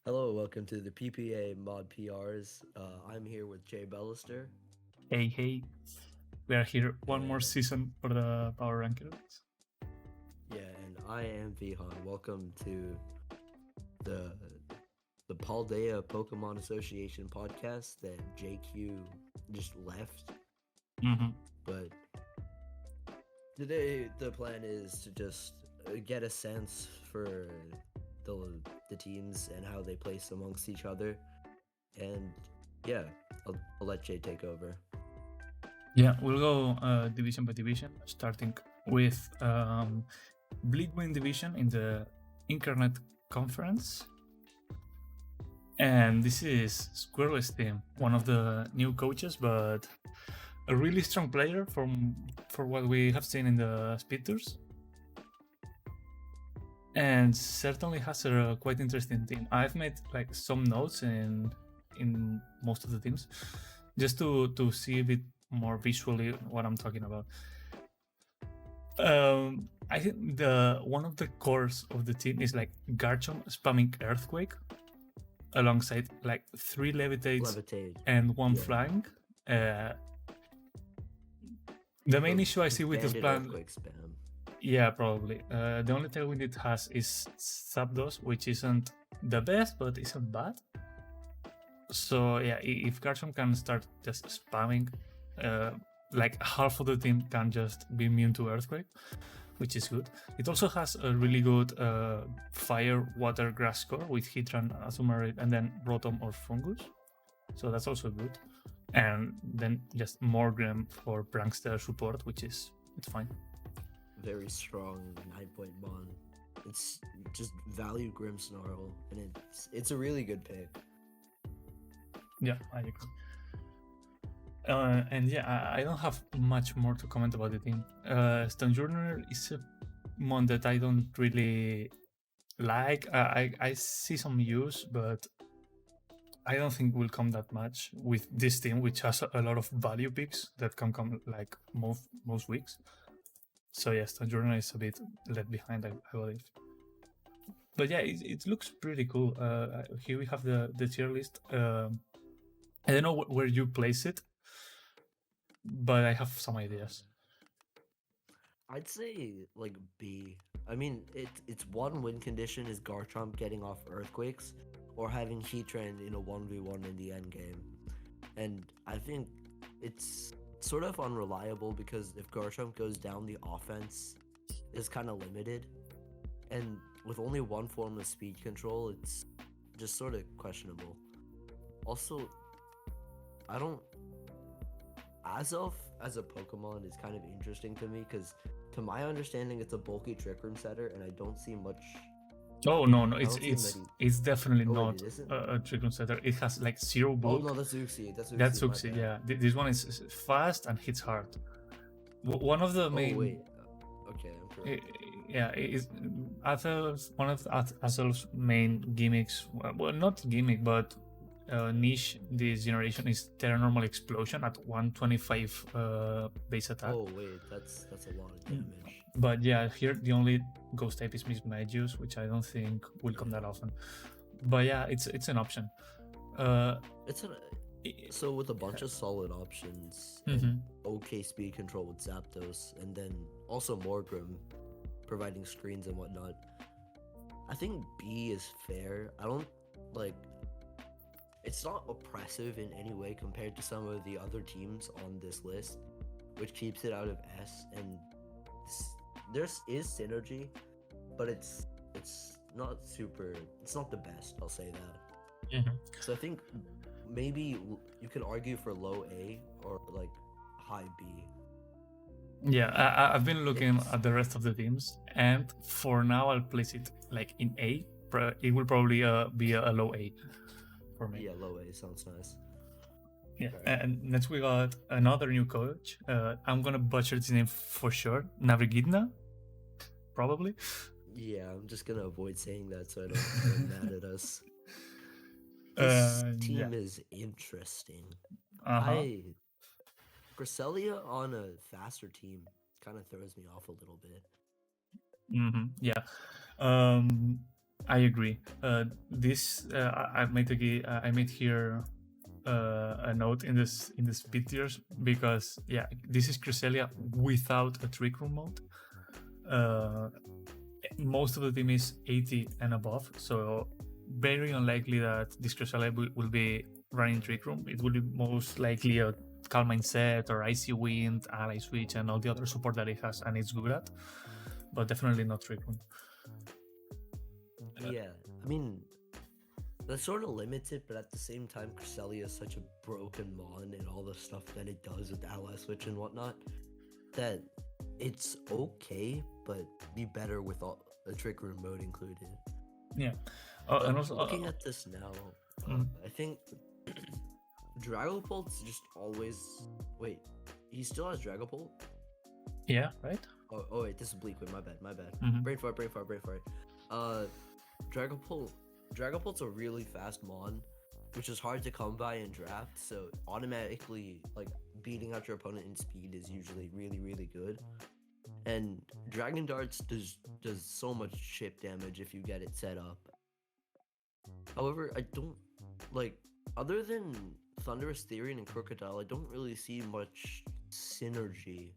Hello, welcome to the PPA Mod PRs. I'm here with jayballester. Hey, we are here one more And- season for the Power Rankings. Yeah, and I am Vihaan. Welcome to the Paldea Pokemon Association podcast that JQ just left. Mm-hmm. But today the plan is to just get a sense for the teams and how they place amongst each other. And yeah, I'll let Jay take over. Yeah, we'll go division by division, starting with Bleedwing Division in the Incarnate Conference. And this is Squirly's team, one of the new coaches, but a really strong player for what we have seen in the Speed Tours. And certainly has a quite interesting team. I've made like some notes in most of the teams, just to see a bit more visually what I'm talking about. I think the one of the cores of the team is like Garchomp spamming Earthquake, alongside like 3 Levitates and 1 Flying. The main issue I see with this plan. Yeah, probably. The only tailwind it has is Zapdos, which isn't the best, but isn't bad. So yeah, if Garchomp can start just spamming, like half of the team can just be immune to Earthquake, which is good. It also has a really good Fire, Water, Grass score with Heatran, Azumarill, and then Rotom or Fungus. So that's also good. And then just Morgrem for Prankster support, it's fine. Very strong 9-point bond. It's just value Grimmsnarl, and it's a really good pick. Yeah, I agree. And yeah, I don't have much more to comment about the team. Stonjourner is a mon that I don't really like. I see some use, but I don't think will come that much with this team, which has a lot of value picks that can come like most weeks. So yes, Stonjourner is a bit left behind, I believe. But yeah, it looks pretty cool. Here we have the tier list. I don't know where you place it, but I have some ideas. I'd say like B. I mean, its one win condition is Garchomp getting off Earthquakes or having Heatran in a 1v1 in the end game. And I think it's sort of unreliable because if Garchomp goes down, the offense is kind of limited. And with only one form of speed control, it's just sort of questionable. Also, I don't... Azelf as a Pokemon is kind of interesting to me because, to my understanding, it's a bulky Trick Room setter, and I don't see much. Oh no, it's definitely not a Trick Room setter. It has like 0 bulk. Oh no, that's Uxie. That's Uxie. Yeah, this one is fast and hits hard. One of the main. Oh wait. Okay, I'm correct. Yeah, one of Azelf's main gimmicks. Well, not gimmick, but niche this generation is Terra Normal Explosion at 125 base attack. Oh wait, that's a lot of damage. But yeah, here the only ghost type is Miss Mattchu, which I don't think will come that often. But yeah, it's an option. So with a bunch of solid options, okay speed control with Zapdos, and then also Morgrem providing screens and whatnot, I think B is fair. I don't like. It's not oppressive in any way compared to some of the other teams on this list, which keeps it out of S. And there is synergy, but it's not super. It's not the best. I'll say that. So I think maybe you could argue for low A or like high B. Yeah, I've been looking at the rest of the teams, and for now I'll place it like in A. It will probably be a low A for me. Yeah, low A sounds nice. Yeah, okay. And next we got another new coach. I'm gonna butcher his name for sure. Navrigydna, probably. Yeah, I'm just gonna avoid saying that so I don't get mad at us. This team is interesting. Cresselia on a faster team kind of throws me off a little bit. Yeah. I agree. I made here a note in the speed tiers because this is Cresselia without a trick room mode. Most of the team is 80 and above, so very unlikely that this Cresselia will be running trick room. It will be most likely a Calm Mindset or Icy Wind, Ally Switch, and all the other support that it has and it's good at, but definitely not trick room. Yeah, I mean, that sort of limits it, but at the same time, Cresselia is such a broken mon and all the stuff that it does with Ally Switch and whatnot, that it's okay, but be better with a trick room mode included. Yeah. And also, looking at this now, I think Dragapult's just always... Wait, he still has Dragapult? Yeah, right? Oh wait, this is Bleakwood, my bad. Mhm. Brain fart. Dragapult's a really fast mon, which is hard to come by in draft, so automatically, like, beating out your opponent in speed is usually really, really good. And Dragon Darts does so much chip damage if you get it set up. However, I don't, like, other than Thunderous Therian and Crocodile, I don't really see much synergy.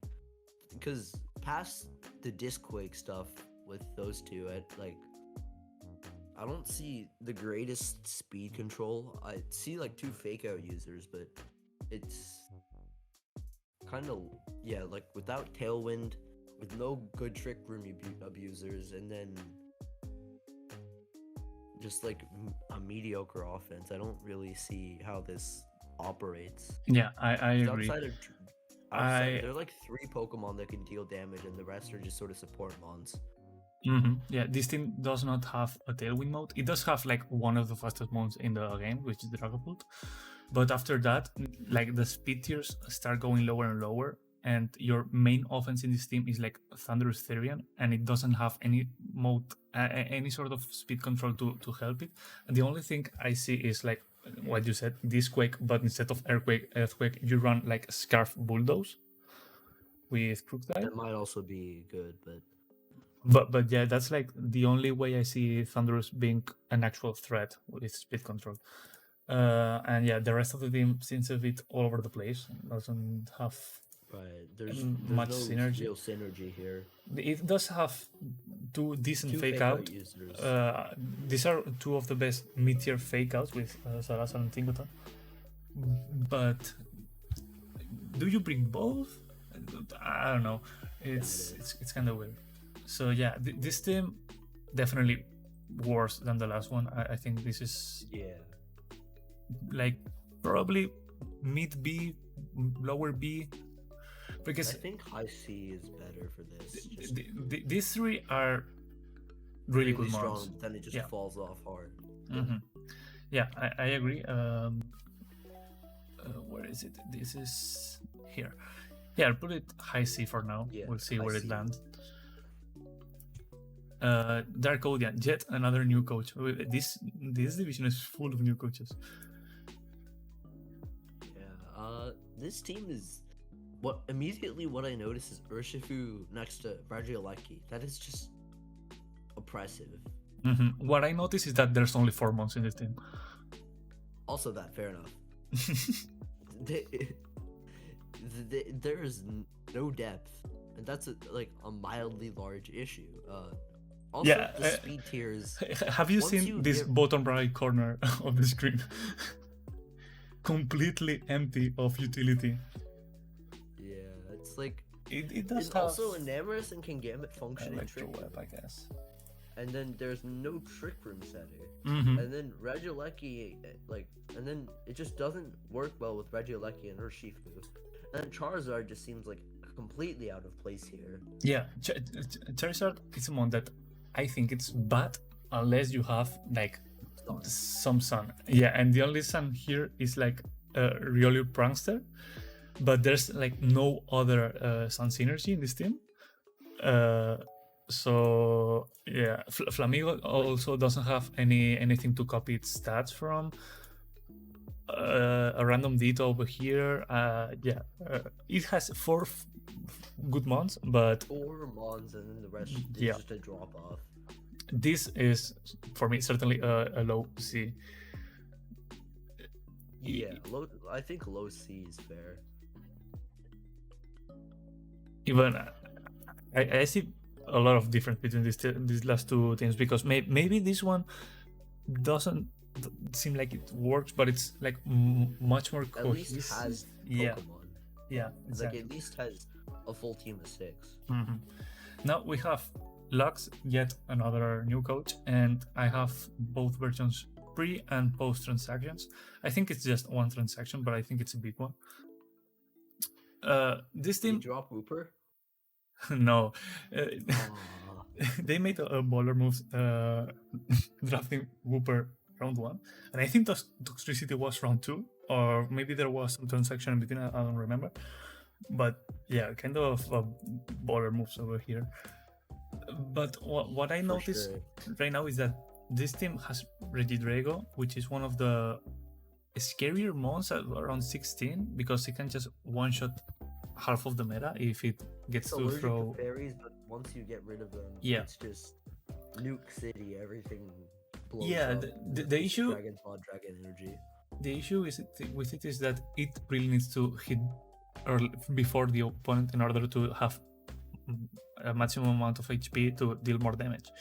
Because past the Discquake stuff with those two, I don't see the greatest speed control. I see like 2 fake out users, but it's kind of, yeah, like without Tailwind, with no good trick room abusers, and then just like a mediocre offense. I don't really see how this operates. Yeah, I agree. There are like 3 Pokemon that can deal damage, and the rest are just sort of support mons. Yeah, this team does not have a Tailwind mode. It does have like one of the fastest modes in the game, which is Dragapult. But after that, like the speed tiers start going lower and lower, and your main offense in this team is like Thunderous Therian, and it doesn't have any mode, any sort of speed control to help it. And the only thing I see is like what you said, Discquake, but instead of Earthquake, you run like Scarf Bulldoze with Crocodile. That might also be good, But yeah, that's like the only way I see Thunderous being an actual threat with speed control. And yeah, the rest of the team seems a bit all over the place. Doesn't have there's much no synergy. real synergy here. It does have 2 decent fake out users. These are 2 of the best mid-tier fake outs with Salazar and Tinkoton. But do you bring both? I don't know. It's kind of weird. So yeah, this team definitely worse than the last one. I think this is like probably mid B, lower B, because I think high C is better for this. These 3 are really good strong, mons. Then it just falls off hard. Yeah, I agree. Where is it? This is here. Yeah, I'll put it high C for now. We'll see where it lands. Darkodian, yet another new coach. This division is full of new coaches. Yeah, this team is what I notice is Urshifu next to Lackey. That is just oppressive. What I notice is that there's only 4 months in this team. Also, that fair enough. There is no depth, and that's a mildly large issue. Also, the speed tiers. Have you seen this bottom right corner of the screen? Completely empty of utility. Yeah, it's like it does it's have also Enamorous and Kingambit function in Trick Web, I guess. And then there's no Trick Room setter. And then Regieleki, and then it just doesn't work well with Regieleki and Urshifu. And Charizard just seems like completely out of place here. Yeah, Charizard is a mon that I think it's bad unless you have like some sun. Yeah, and the only sun here is like Riolu Prankster, but there's like no other sun synergy in this team. So yeah, Flamigo also doesn't have anything to copy its stats from. A random Ditto over here. It has 4 good mons, but 4 mons, and then the rest is just a drop off. This is for me certainly a low C. Yeah, I think low C is fair. Even I see a lot of difference between these last two teams, because maybe this one doesn't seem like it works, but it's like much more At least cohesive. has Yeah. Pokemon. Yeah, exactly. Like at least has a full team of 6. Now we have Lux, yet another new coach, and I have both versions pre and post transactions. I think it's just one transaction, but I think it's a big one. This Did you team, drop Wooper? no, Aw. they made a baller move drafting Wooper round 1, and I think Toxtricity was round 2, or maybe there was some transaction in between. I don't remember, but yeah, kind of baller moves over here. But what I notice right now is that this team has Regidrago, which is one of the scarier mons at around 16, because it can just one-shot half of the meta if it gets It's to allergic throw. to fairies, but once you get rid of them, Yeah. it's just nuke city. Everything blows Yeah, up. the issue. Dragon Claw, Dragon Energy. The issue with it is that it really needs to hit before the opponent in order to have a maximum amount of HP to deal more damage.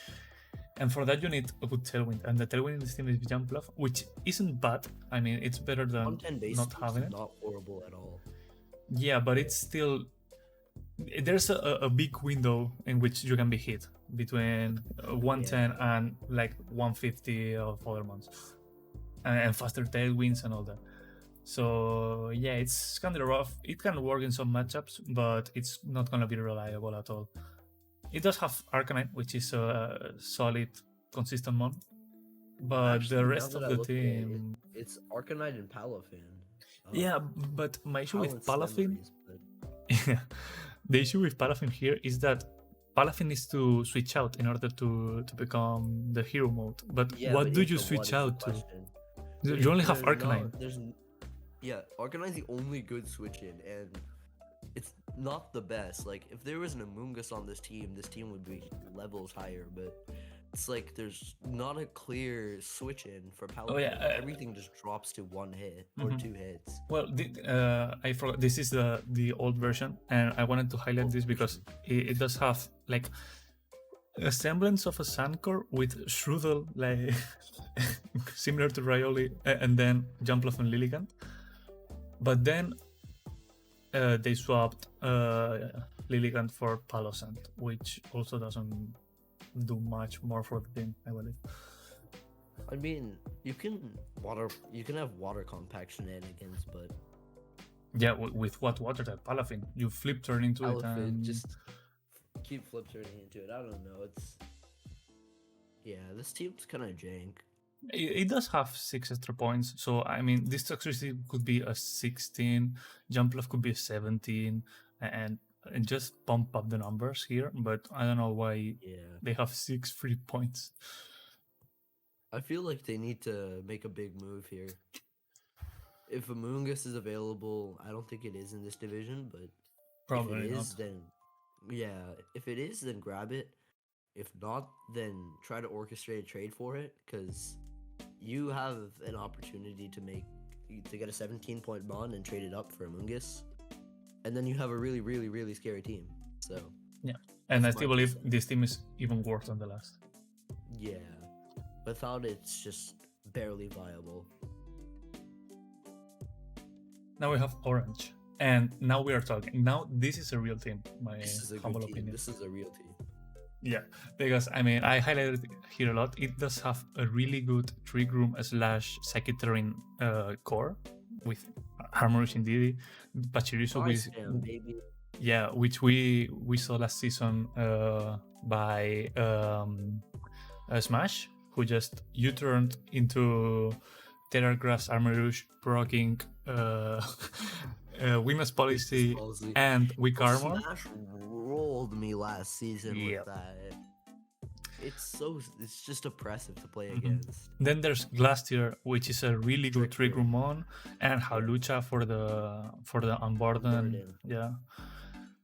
And for that you need a good tailwind, and the tailwind in this team is Jumpluff, which isn't bad. I mean, it's better than not having it. Not horrible at all. Yeah, but it's still, there's a big window in which you can be hit between 110 and like 150 of other months, and faster tailwinds and all that. So yeah, it's kind of rough. It can work in some matchups, but it's not gonna be reliable at all. It does have Arcanine, which is a solid, consistent mon, but Actually, the now rest that of I the look at it, team. it's Arcanine and Palafin. Yeah, but my issue with Balanced Palafin. memories, but- Yeah, the issue with Palafin here is that Palafin needs to switch out in order to become the hero mode. But Yeah, what but do into you what switch is the out to? question? You only have There's Arcanine. Yeah, Arcanine's the only good switch in, and it's not the best. Like, if there was an Amoonguss on this team would be levels higher, but it's like there's not a clear switch in for Palafin. Oh, yeah, Everything just drops to 1 hit or 2 hits. Well, I forgot. This is the old version, and I wanted to highlight this because it does have like a semblance of a Sandcore with Strudel, like similar to Rioli, and then Jumpluff and Lilligant. But then they swapped Lilligant for Palosant, which also doesn't do much more for the team, I believe. I mean, you can have water compact shenanigans, but yeah, with what water type? Palafin. You flip turn into it and just keep flip turning into it. I don't know. This team's kind of jank. It does have 6 extra points, so I mean, this Toxtricity could be a 16, Jumpluff could be a 17, and just pump up the numbers here. But I don't know why they have 6 free points. I feel like they need to make a big move here. If Amoonguss is available, I don't think it is in this division, but probably if it is, not. then if it is, then grab it. If not, then try to orchestrate a trade for it, because you have an opportunity to get a 17-point bond and trade it up for Amoonguss, and then you have a really, really, really scary team. So yeah, and I still believe this team is even worse than the last. Yeah, without it, it's just barely viable. Now we have Orange, and now we are talking. Now this is a real team. This is a humble good team. opinion. This is a real team. Yeah, because I mean, I highlighted it here a lot. It does have a really good Trick Room / Psychic Terrain core with Armorous Indeed, Pachirisu with which we saw last season by Smash, who just U-turned into Terragrass Armorous, proccing Women's Policy and Weak Armor. Smash rolled me last season with that. It's just oppressive to play against. Then there's Glastier, which is a really good Trick Room on, and Hawlucha for the Unburden. Yeah.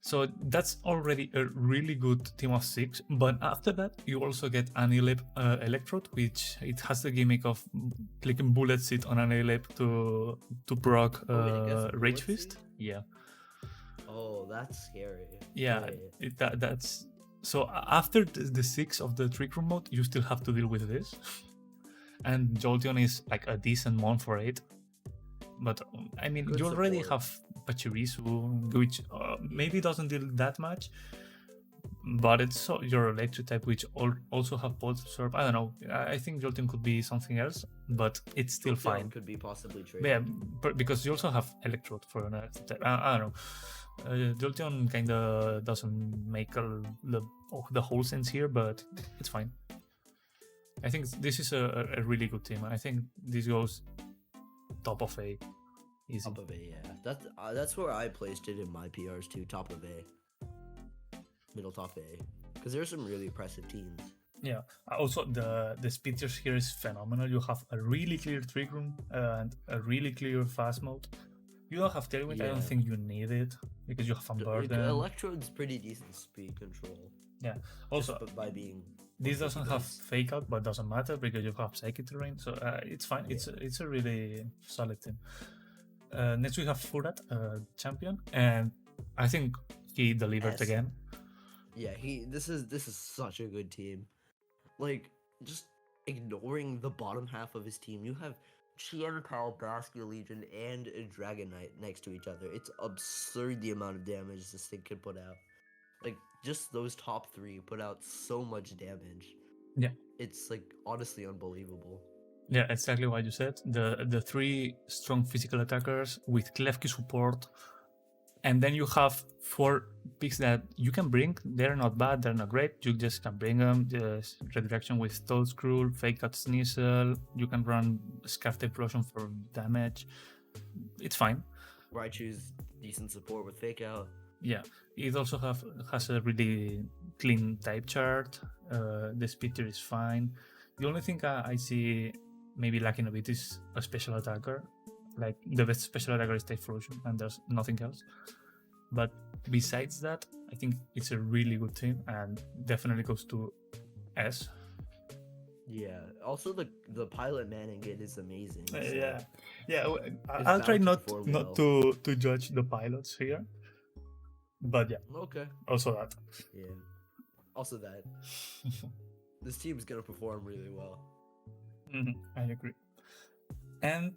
So that's already a really good team of 6. But after that, you also get Annihilate Electrode, which it has the gimmick of clicking bullet seed on Annihilate to proc Rage Fist. Yeah. Oh, that's scary. Yeah, that's so after the 6 of the Trick Room mode, you still have to deal with this. And Jolteon is like a decent mon for 8. But I mean, Good you already support. have Pachirisu, which maybe doesn't deal that much, but it's your electric type, which also have Volt Absorb. I don't know. I think Jolteon could be something else, but it's still Jolteon fine. Could be possibly traded. Yeah, because you also have Electrode for an electric type. I don't know. Jolteon kind of doesn't make the whole sense here, but it's fine. I think this is a really good team. I think this goes top of A. Easy. Top of A, yeah. That's where I placed it in my PRs too. Top of A, middle top A, because there's some really impressive teams. Yeah. Also, the speed tiers here is phenomenal. You have a really clear Trick Room and a really clear fast mode. You don't have Tailwind. I don't think you need it because you have Unburden. Electrode's pretty decent speed control. Yeah. Also, by being this doesn't have Fake Out, but doesn't matter because you have Psychic Terrain, so it's fine. Yeah. It's a really solid team. Next we have Furat, champion, and I think he delivered again. Yeah, this is such a good team. Like, just ignoring the bottom half of his team, you have Qianpao, Basque Legion, and a Dragon Knight next to each other. It's absurd the amount of damage this thing could put out. Like, just those top 3 put out so much damage. Yeah. It's, like, honestly unbelievable. Yeah, exactly what you said. The 3 strong physical attackers with Klefki support. And then you have 4 picks that you can bring. They're not bad, they're not great. You just can bring them. Just Redirection with Toadskrull, Fake Out Sneasel. You can run Scarf Type Erosion for damage. It's fine. Raichu's decent support with Fake Out. Yeah, it also has a really clean type chart. The speed tier is fine. The only thing I see maybe lacking a bit is a special attacker. Like, the best special attacker is Typhlosion, and there's nothing else. But besides that, I think it's a really good team and definitely goes to S. Yeah. Also, the pilot Manning is amazing. So yeah. I'll try not to judge the pilots here, but yeah. Okay. Also that. Yeah. Also that. This team is gonna perform really well. I agree. And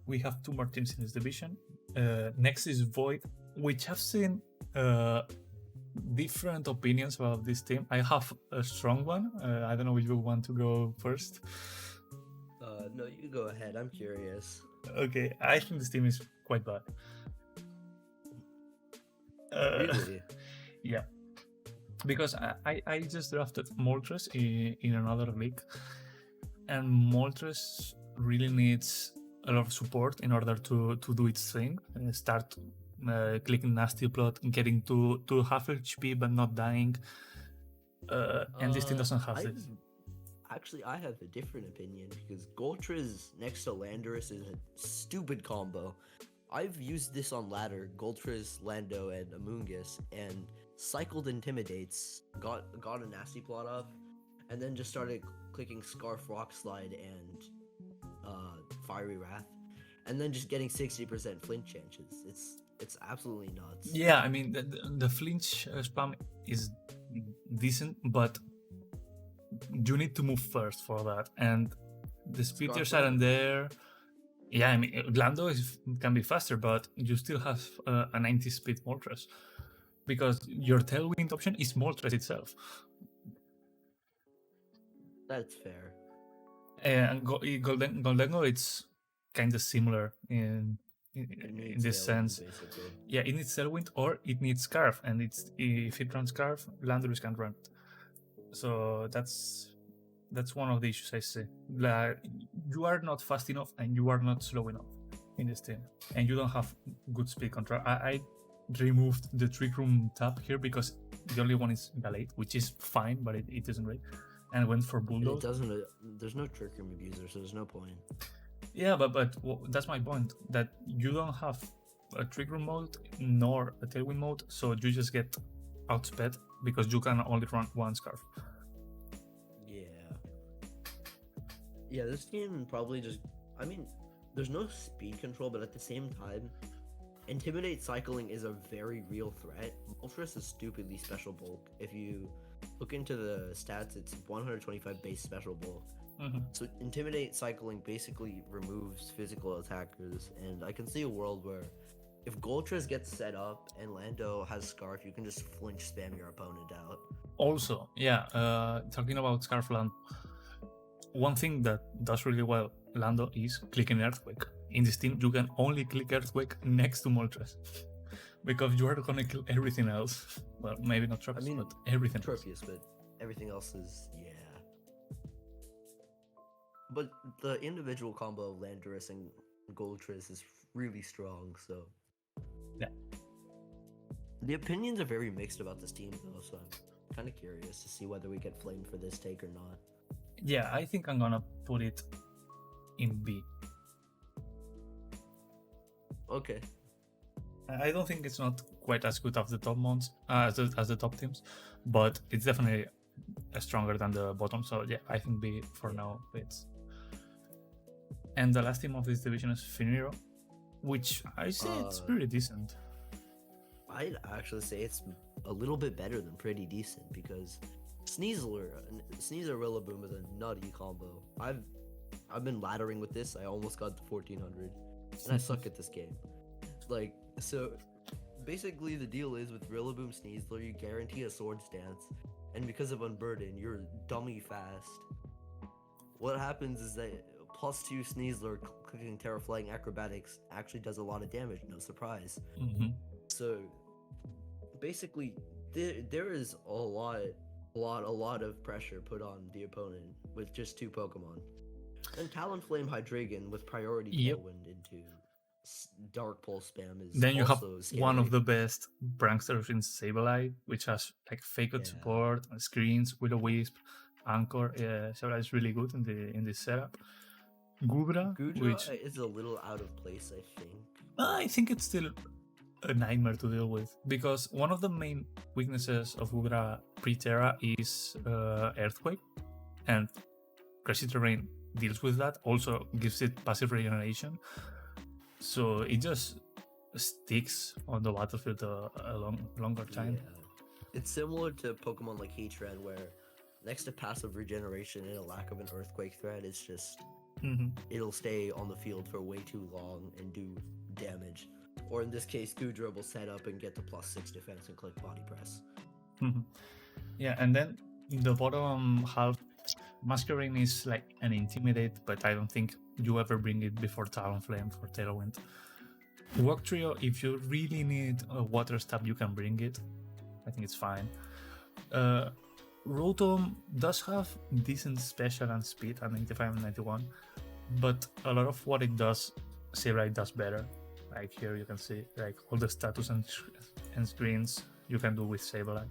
we have 2 more teams in this division. Next is Void, which I've seen different opinions about this team. I have a strong one. I don't know if you want to go first. No, you go ahead. I'm curious. Okay, I think this team is quite bad. Really? Yeah. Because I just drafted Moltres in another league. And Moltres really needs a lot of support in order to do its thing. Start clicking Nasty Plot, getting to half HP but not dying. And this team doesn't have this. Actually, I have a different opinion because Goltres next to Landorus is a stupid combo. I've used this on ladder, Goltres, Lando, and Amoonguss, and cycled Intimidates, got a Nasty Plot off, and then just started clicking Scarf, Rock Slide, and Fiery Wrath, and then just getting 60% flinch chances. It's absolutely nuts. Yeah, I mean the flinch spam is decent, but you need to move first for that, and the speed tiers aren't there. Yeah, I mean Lando can be faster, but you still have a 90 speed Moltres because your Tailwind option is Moltres itself. That's fair. And Goldengo, it's kind of similar in this sense. Basically. Yeah, it needs Tailwind or it needs Scarf, and if it runs Scarf, Landorus can't run it. So that's one of the issues I see. Like, you are not fast enough and you are not slow enough in this team, and you don't have good speed control. I removed the Trick Room tab here because the only one is Galate, which is fine, but it isn't great. And went for Bulldoze. It doesn't. There's no Trick Room abuser, so there's no point. Yeah, but that's my point. That you don't have a trigger mode nor a tailwind mode, so you just get outsped because you can only run one scarf. Yeah, this team probably just, I mean, there's no speed control, but at the same time, Intimidate cycling is a very real threat. Moltres is stupidly special bulk. If you look into the stats, it's 125 base special bulk. So Intimidate cycling basically removes physical attackers, and I can see a world where if Goltres gets set up and Lando has Scarf, you can just flinch spam your opponent out. Also, yeah, talking about Scarf Land, one thing that does really well Lando is clicking Earthquake. In this team, you can only click Earthquake next to Moltres because you are gonna kill everything else. Well, maybe not Tropius, but everything Tropius, but everything else is, yeah. But the individual combo of Landorus and Goltres is really strong, so... Yeah. The opinions are very mixed about this team, though, so I'm kind of curious to see whether we get flamed for this take or not. Yeah, I think I'm gonna put it in B. Okay. I don't think it's not quite as good as the top ones, as the top teams, but it's definitely stronger than the bottom. So yeah, I think B for now fits. And the last team of this division is Finiro, which I say it's pretty decent. I'd actually say it's a little bit better than pretty decent because Sneasler Rillaboom is a nutty combo. I've been laddering with this. I almost got to 1400, and I suck at this game. Like, so basically the deal is with Rillaboom Sneasler, you guarantee a sword stance, and because of Unburden, you're dummy fast. What happens is that +2 Sneasler clicking Terraflying Acrobatics actually does a lot of damage, no surprise. So basically there is a lot of pressure put on the opponent with just 2 Pokemon. And Talonflame Hydreigon with priority Tailwind into Dark Pulse spam is then you have scary. one of the best pranksters in Sableye, which has like fake out support, screens, Will-O-Wisp, Anchor. Yeah, Sableye is really good in this setup. Gudra, which is a little out of place, I think it's still a nightmare to deal with because one of the main weaknesses of Gudra pre-Terra is Earthquake, and Crazy Terrain deals with that, also gives it passive regeneration, so it just sticks on the battlefield a longer time. Yeah. It's similar to Pokemon like Heatran, where next to passive regeneration and a lack of an Earthquake threat, it's just it'll stay on the field for way too long and do damage. Or in this case, Gudra will set up and get the +6 defense and click Body Press. Yeah, and then in the bottom half, Masquerain is like an Intimidate, but I don't think you ever bring it before Talonflame for Tailwind. Walk Trio, if you really need a Water Stab, you can bring it. I think it's fine. Rotom does have decent special and speed at 95 and 91, but a lot of what it does, Sableye does better. Like here you can see like all the status and screens you can do with Sableye.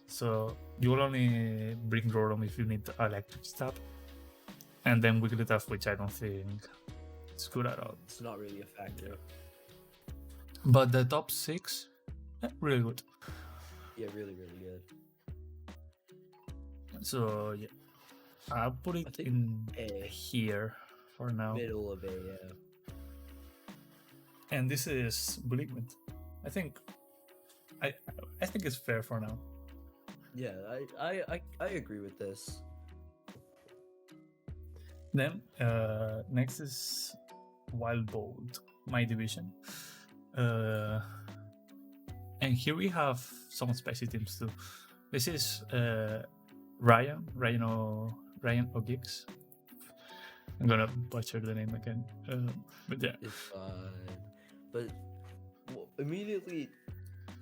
So you will only bring Rotom if you need Electric Stab. And then Wigglytuff, which I don't think it's good at all. It's not really a factor. But the top 6, really good. Yeah, really, really good. So yeah, I'll put it in A here for now. Middle of A, yeah. And this is Malignant. I think it's fair for now. Yeah, I agree with this. Then next is Wild Bolt, my division. And here we have some spicy teams too. This is Ryanogiggs. I'm gonna butcher the name again. But yeah. It's fine. But immediately,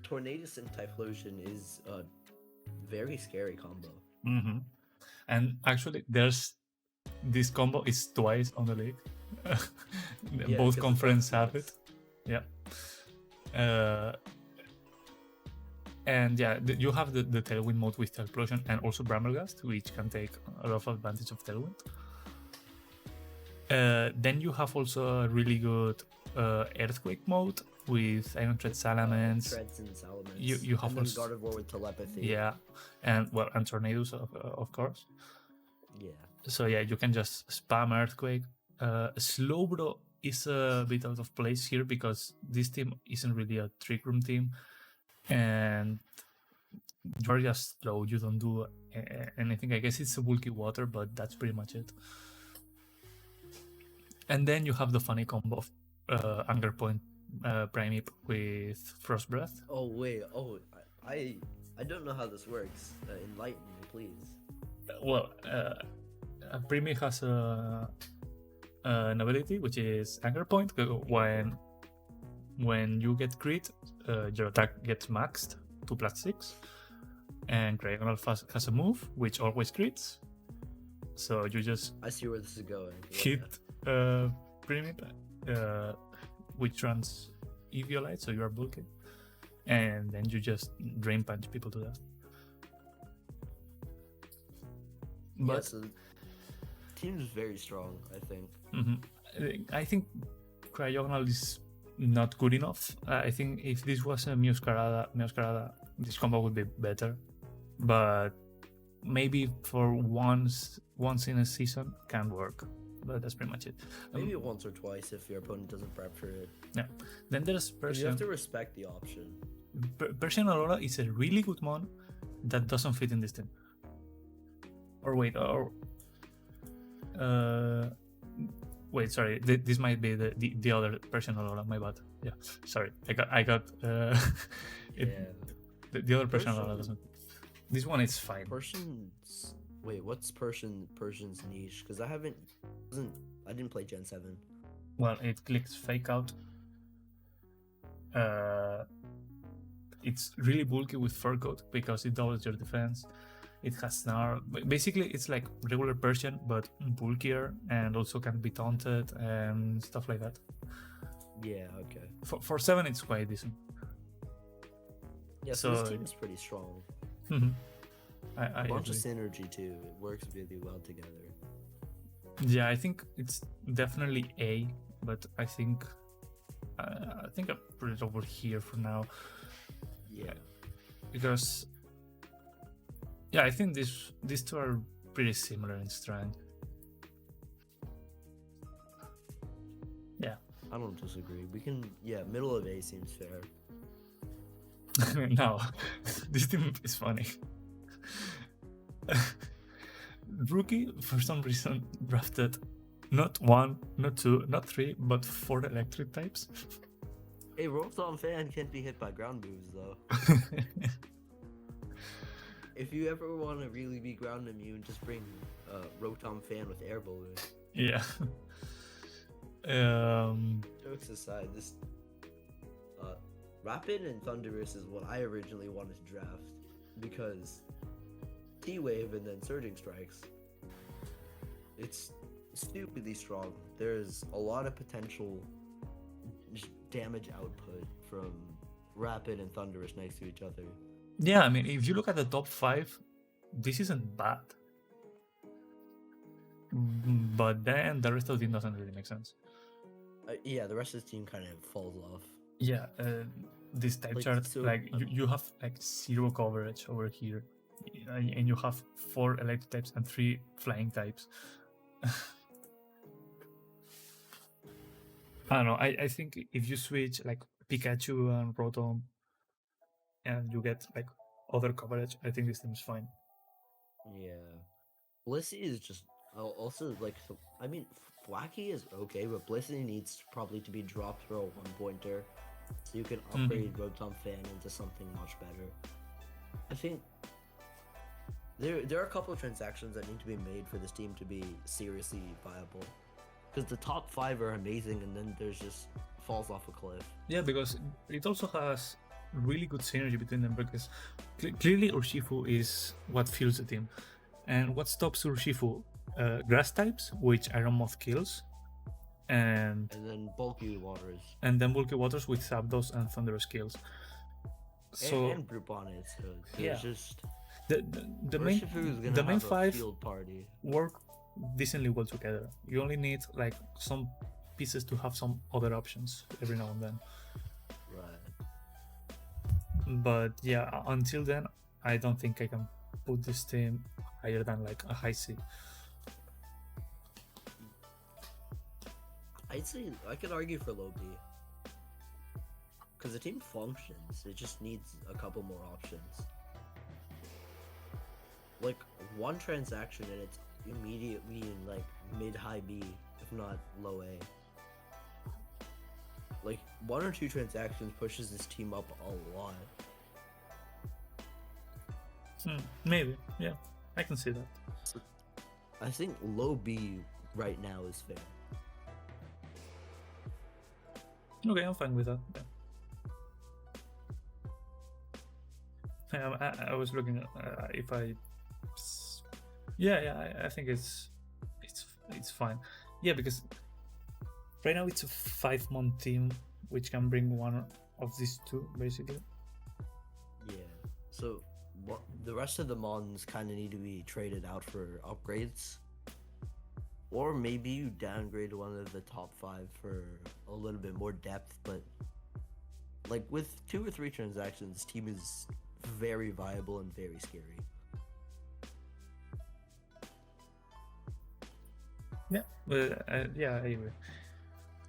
Tornadus and Typhlosion is a very scary combo. And actually, this combo is twice on the league. Both conferences have it. Yeah. And yeah, you have the Tailwind mode with Typhlosion and also Bramblegast, which can take a lot of advantage of Tailwind. Then you have also a really good Earthquake mode with Iron Tread Salamence. Treads and Salamence. You have and then also, God of War with Telepathy. yeah, and Tornadoes of course. Yeah. So yeah, you can just spam Earthquake. Slowbro is a bit out of place here because this team isn't really a Trick Room team, and you're just slow. You don't do anything. I guess it's a bulky water, but that's pretty much it. And then you have the funny combo of Anger Point Primip with Frost Breath. Oh wait, I don't know how this works. Enlighten me, please. Well, Primip has an ability which is Anger Point. When you get crit, your attack gets maxed to +6, and Cryogonal has a move which always crits. So you just I see where this is going. hit Primip, which runs Eviolite, so you are bulky, and then you just Drain Punch people to death. But yeah, so team is very strong, I think. I think Cryogonal is not good enough. I think if this was a Meowscarada, this combo would be better. But maybe for once in a season can work. But that's pretty much it. Maybe once or twice if your opponent doesn't prep for it. Yeah. Then there's You Persian. have to respect the option. Persian Aurora is a really good mon that doesn't fit in this team. Or wait, wait, sorry. This might be the other Persian Aurora. My bad. Yeah, sorry. I got. Yeah. The other Persian Aurora doesn't. This one is fine. Persian's. Wait, what's Persian's niche? Because I didn't play Gen 7. Well, it clicks Fake Out. It's really bulky with Fur Coat because it doubles your defense. It has Snarl. Basically, it's like regular Persian, but bulkier, and also can be taunted and stuff like that. Yeah, okay. For 7, it's quite decent. Yeah, so this team is pretty strong. I A bunch agree. of synergy too. It works really well together. Yeah, I think it's definitely A, but I think I put it over here for now. Yeah. Because I think these two are pretty similar in strength. Yeah. I don't disagree. We can, middle of A seems fair. No, this team is funny. Rookie, for some reason, drafted not 1, not 2, not 3, but 4 electric types. Hey, Rotom Fan can't be hit by ground moves though. If you ever want to really be ground immune, just bring Rotom Fan with Air Balloon. Yeah. Jokes aside, this Rapid and Thunderous is what I originally wanted to draft because T-Wave and then Surging Strikes. It's stupidly strong. There's a lot of potential damage output from Rapid and Thunderous next to each other. Yeah, I mean, if you look at the top 5, this isn't bad. But then the rest of the team doesn't really make sense. Yeah, the rest of the team kind of falls off. Yeah, this type chart, so, you have like 0 coverage over here, and you have 4 electric types and 3 flying types. I don't know. I think if you switch like Pikachu and Rotom, and you get like other coverage, I think this team is fine. Yeah, Blissey is just also like, I mean, Wacky is okay, but Blissey needs probably to be dropped for a 1-pointer, so you can upgrade Rotom Fan into something much better. I think there are a couple of transactions that need to be made for this team to be seriously viable, because the top 5 are amazing, and then there's just falls off a cliff. Yeah, because it also has really good synergy between them, because clearly Urshifu is what fuels the team, and what stops Urshifu? Grass types, which Iron Moth kills, and then bulky waters. And then bulky waters with Zapdos and Thunderous kills. So and Bruponnet. So yeah, it's just the main 5 field party work decently well together. You only need like some pieces to have some other options every now and then. Right. But yeah, until then, I don't think I can put this team higher than like a high C. I'd say I could argue for low B. Because the team functions, it just needs a couple more options. Like, one transaction and it's immediately in like mid-high B, if not low A. Like, 1 or 2 transactions pushes this team up a lot. Maybe, yeah, I can see that. I think low B right now is fair. Okay, I'm fine with that. Yeah. I was looking at if I. Yeah, I think it's fine. Yeah, because right now it's a 5-month team, which can bring one of these two basically. Yeah. So the rest of the mons kind of need to be traded out for upgrades, or maybe you downgrade one of the top 5 for a little bit more depth. But like with 2 or 3 transactions, this team is very viable and very scary. Yeah, yeah, I agree.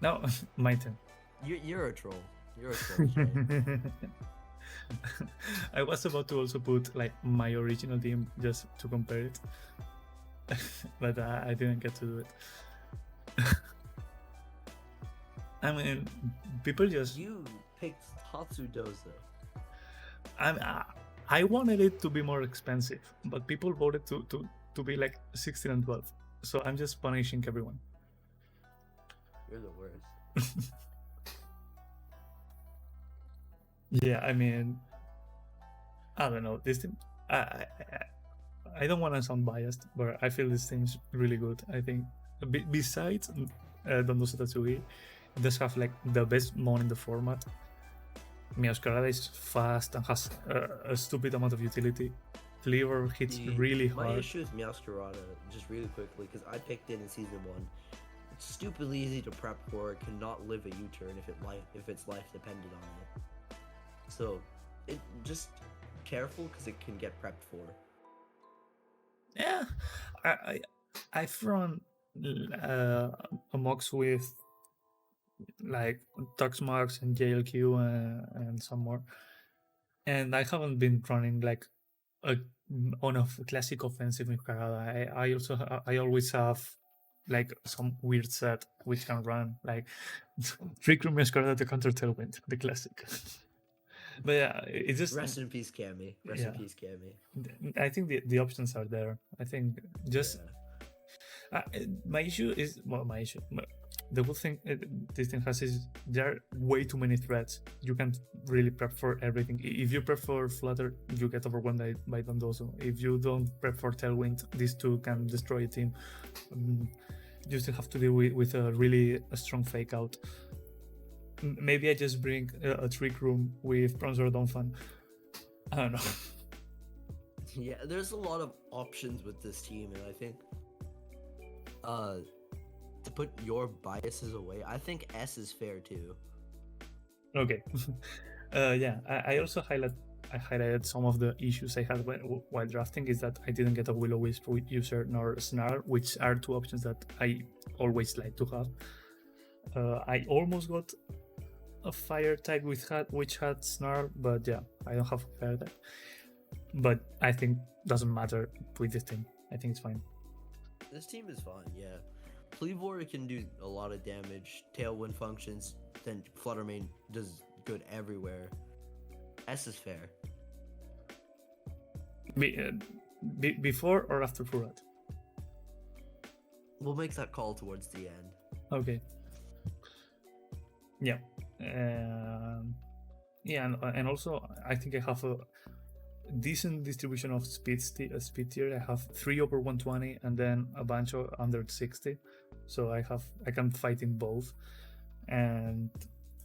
Now, my turn. You're a troll. You're a troll. Jay. I was about to also put like my original team just to compare it, but I didn't get to do it. I mean, people just. You picked Tatsudozo. I wanted it to be more expensive, but people voted to be like 16 and 12. So I'm just punishing everyone. You're the worst. Yeah, I mean, I don't know. This thing, I don't want to sound biased, but I feel this thing's really good. I think besides Dondoso Tatsugi, it does have like the best mon in the format. Meowscarada is fast and has a stupid amount of utility. Cleaver hits really hard. My issue with Meowscarada, just really quickly, because I picked it in season 1. It's stupidly easy to prep for. It cannot live a U-turn if its life depended on it. So, it just careful because it can get prepped for. Yeah, I've run a mox with like Tuxmux and JLQ and some more, and I haven't been running like on a classic offensive with Karada. I always have like some weird set which can run like Trick Room Karada to counter Tailwind, the classic. But yeah, it's just rest in peace, Cammy. Rest in peace, Cammy. I think the options are there. I think just my issue is the good thing this thing has is there are way too many threats. You can't really prep for everything. If you prep for Flutter, you get overwhelmed by Dondoso. If you don't prep for Tailwind, these two can destroy a team. You still have to deal with a really strong fake out. Maybe I just bring a Trick Room with Bronzer Donphan. I don't know. Yeah, there's a lot of options with this team, and I think to put your biases away, I think S is fair too. Okay. Yeah, I also highlighted some of the issues I had while drafting is that I didn't get a Will-O-Wisp user nor Snarl, which are 2 options that I always like to have. I almost got a fire type which had Snarl, but yeah, I don't have a fire type. But I think doesn't matter with this team. I think it's fine. This team is fine, yeah. Pleavor can do a lot of damage. Tailwind functions, then Fluttermane does good everywhere. S is fair. Before or after Furat? We'll make that call towards the end. Okay. Yeah. Yeah, and also I think I have a decent distribution of speed tier. I have 3 over 120 and then a bunch of under 60. So I can fight in both, and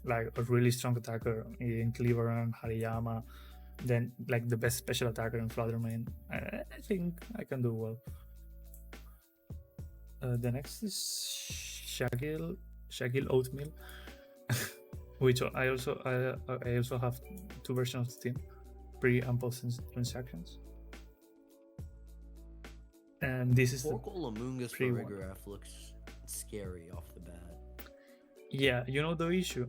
like a really strong attacker in Cleaver and Hariyama, then like the best special attacker in Fluttermane. I think I can do well. The next is Shaquille. ShaquilleOatmeal, which I also have 2 versions of the team, pre and post transactions. And this is Torkoal Amoongus for pre-one. Rigorath looks scary off the bat. Yeah, you know the issue.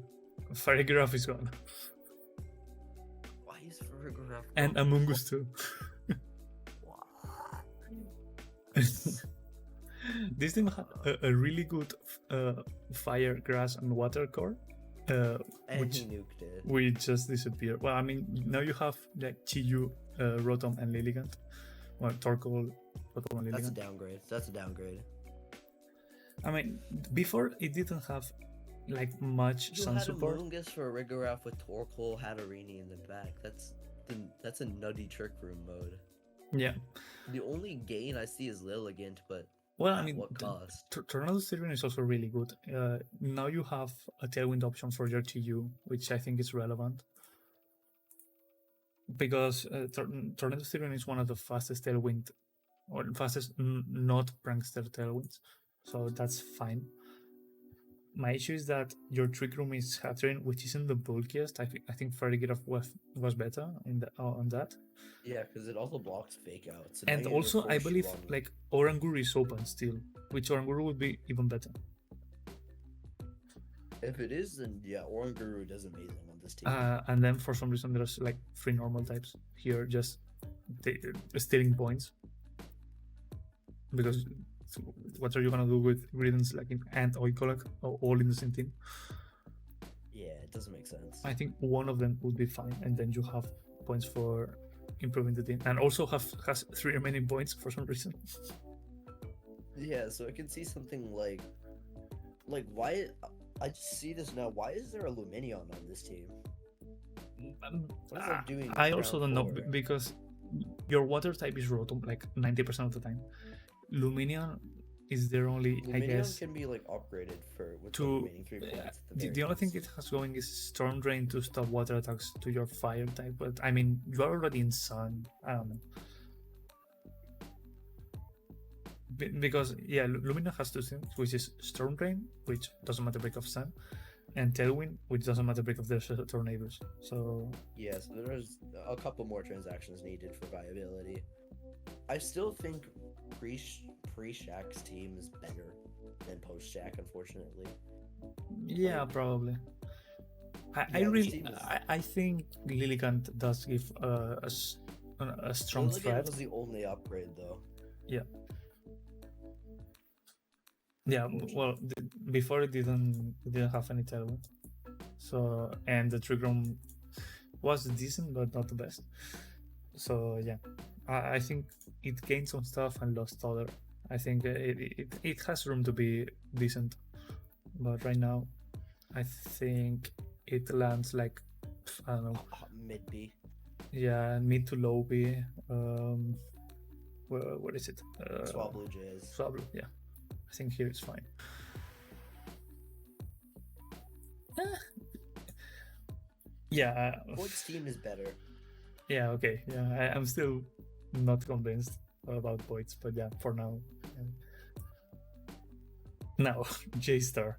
Rigorath is gone. Why is Rigorath And Amoongus too. This team had a really good fire, grass, and water core, and he nuked it. We just disappeared. Well, I mean, now you have like Chiyu, Rotom, and Lilligant. Well, Torkoal, Rotom, and Lilligant. That's a downgrade. That's a downgrade. I mean, before it didn't have like much You sun had support. Amoongus for a Rigorath with Torkoal, Hatterini in the back. That's a nutty trick room mode. Yeah. The only gain I see is Lilligant, but Well, I at mean, what cost? Tornado Steering is also really good. Now you have a Tailwind option for your TU, which I think is relevant. Because Tornado Steering is one of the fastest Tailwind, or fastest not Prankster Tailwinds. So that's fine. My issue is that your Trick Room is Hatterin, which isn't the bulkiest. I think Ferrigraph was better on that. Yeah, because it also blocks fake outs. So And also, I believe like Oranguru is open still, which Oranguru would be even better. if it is, then yeah, Oranguru does amazing on this team. And then for some reason there's like 3 normal types here, just stealing points. Because what are you gonna do with Greedence, like and Oikolak, all in the same team? Yeah, it doesn't make sense. I think one of them would be fine, and then you have points for improving the team, and also has 3 remaining points for some reason. Yeah, so I can see something like why I just see this now. Why is there a Luminion on this team? What is that doing? I also don't know, 4? because your water type is Rotom like 90% of the time. Luminion is there only, Luminion I guess, can be like upgraded for with to the remaining 3 points. at the only very thing it has going is Storm Drain to stop water attacks to your fire type. But I mean, you are already in Sun. I don't know. Because yeah, Lumina has 2 things, which is Storm Drain, which doesn't matter break of Sun, and Tailwind, which doesn't matter break of the tornadoes. So Yes, there's a couple more transactions needed for viability. I still think pre-Shaq's team is better than post-Shaq, unfortunately. yeah, probably. I think Lilligant does give a strong Lilligant threat. was the only upgrade, though. Yeah. Yeah, well, before it didn't have any tailwind. So, and the Trick Room was decent, but not the best. So yeah, I think it gained some stuff and lost other. I think it has room to be decent, but right now, I think it lands like, I don't know, Mid B. yeah, mid to low B. What is it? Swablu Jays. Swablu, yeah. I think here it's fine. Yeah. Void's team is better. Yeah, okay. Yeah, I'm still not convinced about Voids, but yeah, for now. Now, J-Star.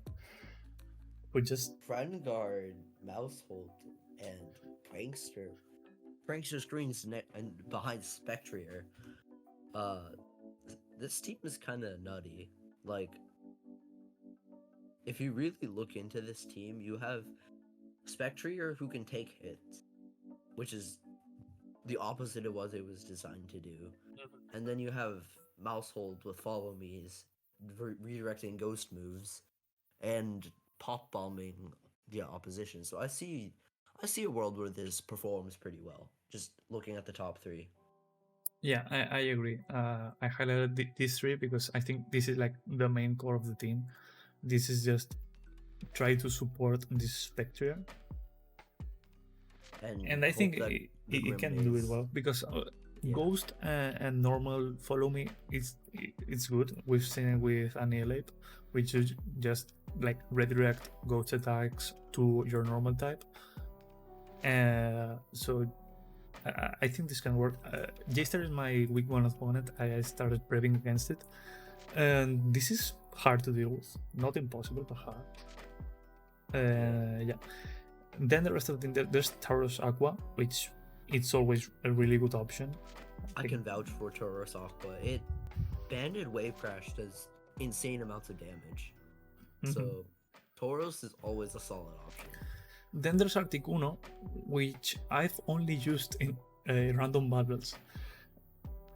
We just... Friendguard, Mousehold, and Prankster. Prankster screens and behind Spectrier. This team is kind of nutty. Like, if you really look into this team, you have Spectrier who can take hits, which is the opposite of what it was designed to do. And then you have Mousehold with Follow Me's, redirecting ghost moves, and pop bombing the opposition. So I see a world where this performs pretty well, just looking at the top 3. Yeah, I agree. I highlighted these 3 because I think this is like the main core of the team. This is try to support this Spectrier. And I think it can do it well, because Ghost and normal Follow Me it's good. We've seen it with Annihilate, which is just like redirect Ghost attacks to your normal type. So I think this can work. J-Star is my week 1 opponent. I started prepping against it, and this is hard to deal with. Not impossible, but hard. Yeah. Then the rest of there's Tauros Aqua, which it's always a really good option. I can vouch for Tauros Aqua. Banded Wave Crash does insane amounts of damage. So Tauros is always a solid option. Then there's Articuno, which I've only used in random battles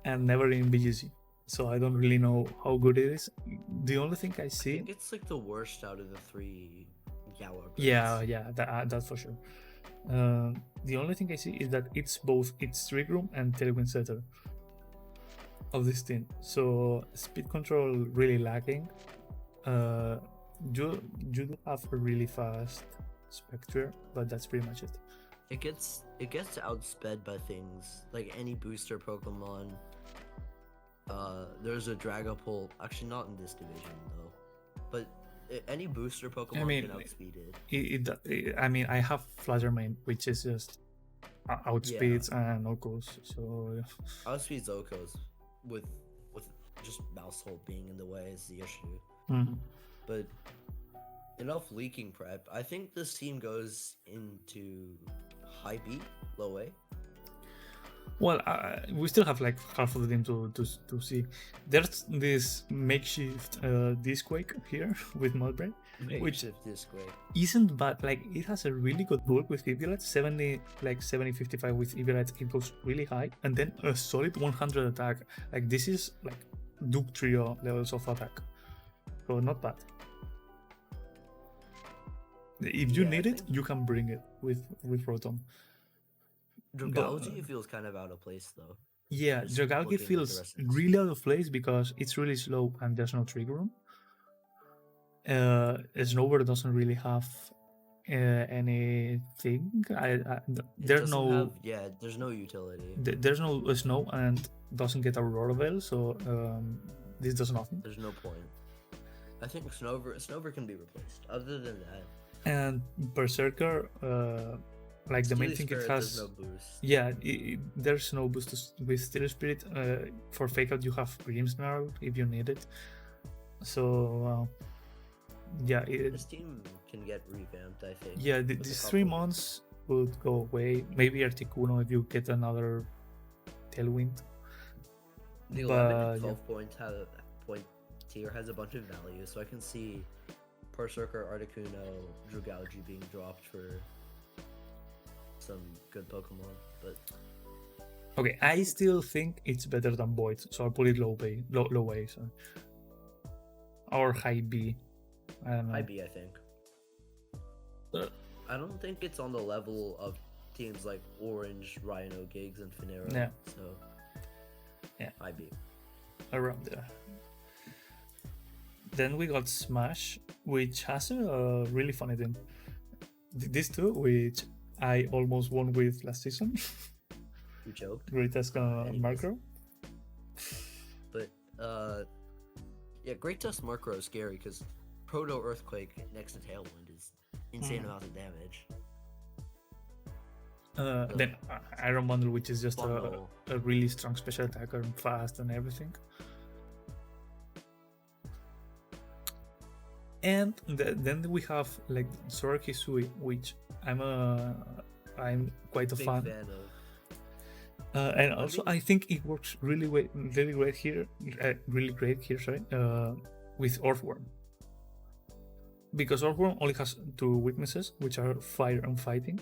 and never in BGC. So I don't really know how good it is. The only thing I see... I think it's like the worst out of the 3 Galar birds. Yeah, that's for sure. The only thing I see is that it's both its Trick Room and Tailwind Setter of this team. So speed control really lacking. You do have a really fast Spectre, but that's pretty much it. It gets outsped by things like any booster Pokemon. There's a Dragapult, actually not in this division though, but any booster Pokemon can outspeed it. I mean, I have Fluttermane, which is just outspeeds and Okos. So outspeeds Okos with just Mousehole being in the way is the issue. But enough leaking prep. I think this team goes into high B, low A. Well, we still have like half of the team to see. There's this makeshift Disquake here with Mulberry, which isn't bad. Like, it has a really good bulk with Eagrill, 70-55 with Eagrill. It goes really high, and then a solid 100 attack. Like, this is like Duke Trio levels of attack, so not bad. If you need it, you can bring it with Rotom. Dragalge feels kind of out of place though. Yeah, Dragalge feels really out of place because it's really slow and there's no Trick Room. Snover doesn't really have anything. There's no utility. There's no snow and doesn't get Aurora Veil, so this does nothing. There's no point. I think Snover can be replaced. Other than that, and Berserker, like the main thing it has, no boost. Yeah, there's no boost with Steel Spirit. For Fake Out, you have Grimmsnarl if you need it. So yeah, this team can get revamped, I think. Yeah, these 3 months would go away. Maybe Articuno if you get another Tailwind. The 11 and 12 point tier has a bunch of value, so I can see Berserker, Articuno, Dragalge being dropped for some good Pokemon, but okay, I still think it's better than Void, so I'll put it low A, so. Or high B. I don't know. High B, I think. I don't think it's on the level of teams like Orange, Ryanogiggs, and Finiro. Yeah. So yeah, high B. Around there. Then we got Smash, which has a really funny thing. These two, which I almost won with last season. You joked. Greatest Marker. But yeah, Great Tusk Marker is scary because Proto Earthquake next to Tailwind is insane amount of damage. Then Iron Bundle, which is just a really strong special attacker and fast and everything. And then we have like Sora Hisui, which I'm quite a fan of. And also, I think it works really great here. With Earthworm, because Earthworm only has 2 weaknesses, which are Fire and Fighting.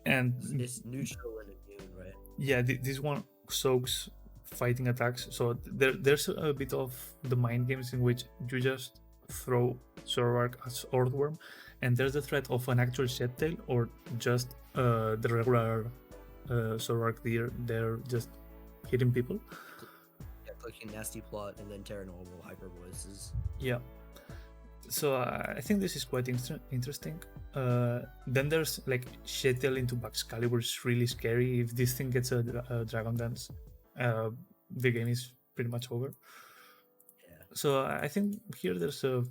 And it's neutral and immune, right? Yeah, this one soaks fighting attacks. So there's a bit of the mind games in which you just throw Zoroark as Earthworm, and there's the threat of an actual Sceptile or just the regular Zoroark they're just hitting people. Yeah, clicking Nasty Plot and then Terranormal Hyper Voices. Yeah. So I think this is quite interesting. Then there's like Shettel into Baxcalibur is really scary. If this thing gets a Dragon Dance, the game is pretty much over. Yeah. So I think here there's a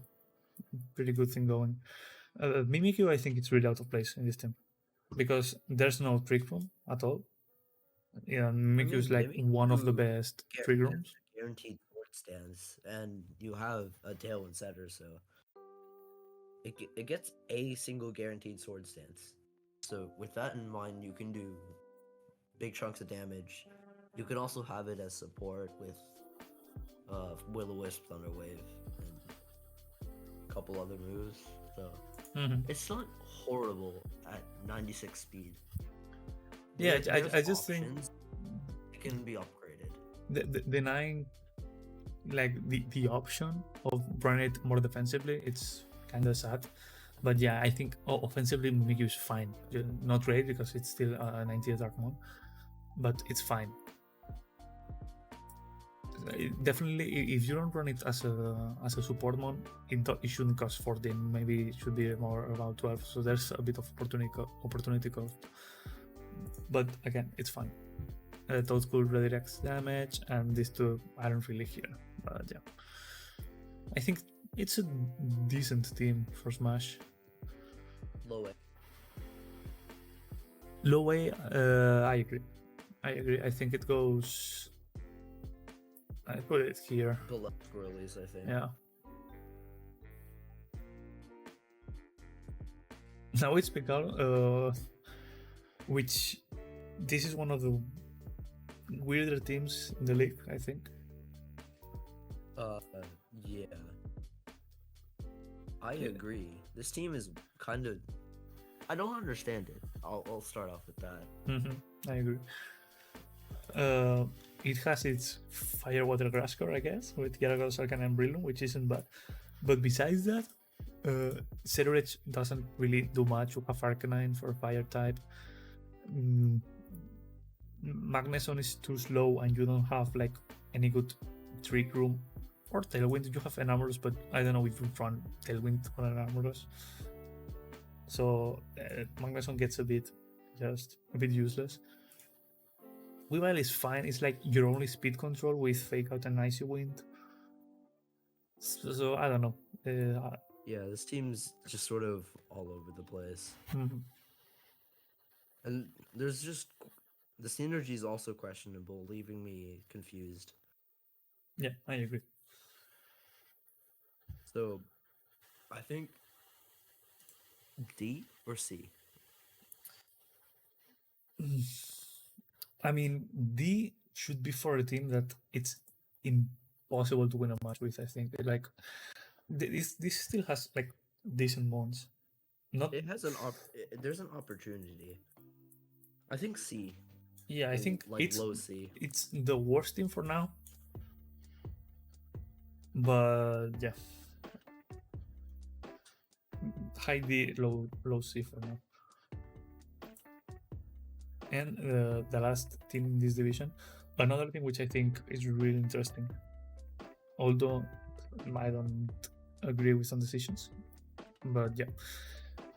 pretty good thing going. Mimikyu, I think it's really out of place in this team because there's no Trick Room at all. Yeah, Mimikyu is like one of the best Trick Rooms. Guaranteed stance, and you have a tailwind setter, so it gets a single guaranteed sword stance. So with that in mind, you can do big chunks of damage. You can also have it as support with Will-O-Wisp, Thunderwave, and a couple other moves. So it's not horrible at 96 speed. Yeah, There's I just think options. It can be upgraded. denying like the option of running it more defensively, it's kind of sad. But yeah, I think offensively Mimikyu is fine. Not great because it's still a 98 Darkmon, but it's fine. Definitely, if you don't run it as a support mon, it shouldn't cost 14. Maybe it should be more about 12. So there's a bit of opportunity cost. But again, it's fine. Those could redirects damage, and these two I don't really hear. But yeah, I think it's a decent team for Smash. Low way, I agree. I think it goes. I put it here. Below Squirly's, I think. Yeah. Now it's Pikallo, which this is one of the weirder teams in the league, I think. Yeah. I agree. This team is kind of... I don't understand it. I'll start off with that. I agree. It has its Fire, Water, Grass core, I guess, with Gyarados, Arcanine, and Brilliant, which isn't bad. But besides that, Zedorage doesn't really do much. You have Arcanine for Fire type. Magneson is too slow, and you don't have like any good Trick Room or Tailwind. You have Enamorous, but I don't know if you run Tailwind on Enamorous. So Magneson gets a bit useless. Weavile is fine. It's like your only speed control with Fake Out and Icy Wind. So I don't know. Yeah, this team's just sort of all over the place. And there's just... The synergy is also questionable, leaving me confused. Yeah, I agree. So, I think D or C? I mean, D should be for a team that it's impossible to win a match with. I think like this still has like decent bonds. Not It has there's an opportunity. I think C. Yeah, I think like it's low C. It's the worst team for now. But yeah, high D, low C for now. And the last team in this division, another thing which I think is really interesting, although I don't agree with some decisions, but yeah,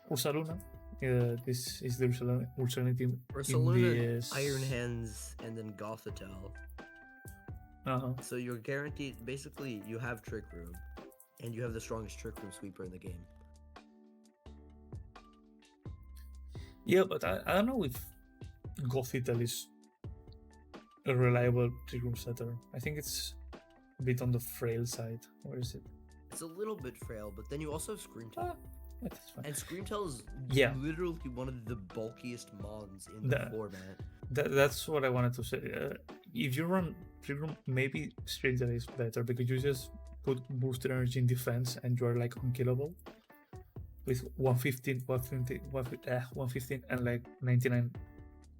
Ursaluna. This is the Ursaluna team. Ursaluna, Iron Hands, and then Gothitelle. So you're guaranteed, basically, you have Trick Room, and you have the strongest Trick Room sweeper in the game. Yeah, but I don't know if Gothitelle is a reliable Trick Room setter. I think it's a bit on the frail side. Where is it? It's a little bit frail, but then you also have Screamtail. That's fine. And Screamtail is literally one of the bulkiest mons in the format. That's what I wanted to say. If you run Trick Room, maybe Screamtail is better because you just put boosted energy in defense and you're like unkillable with 115 and like 99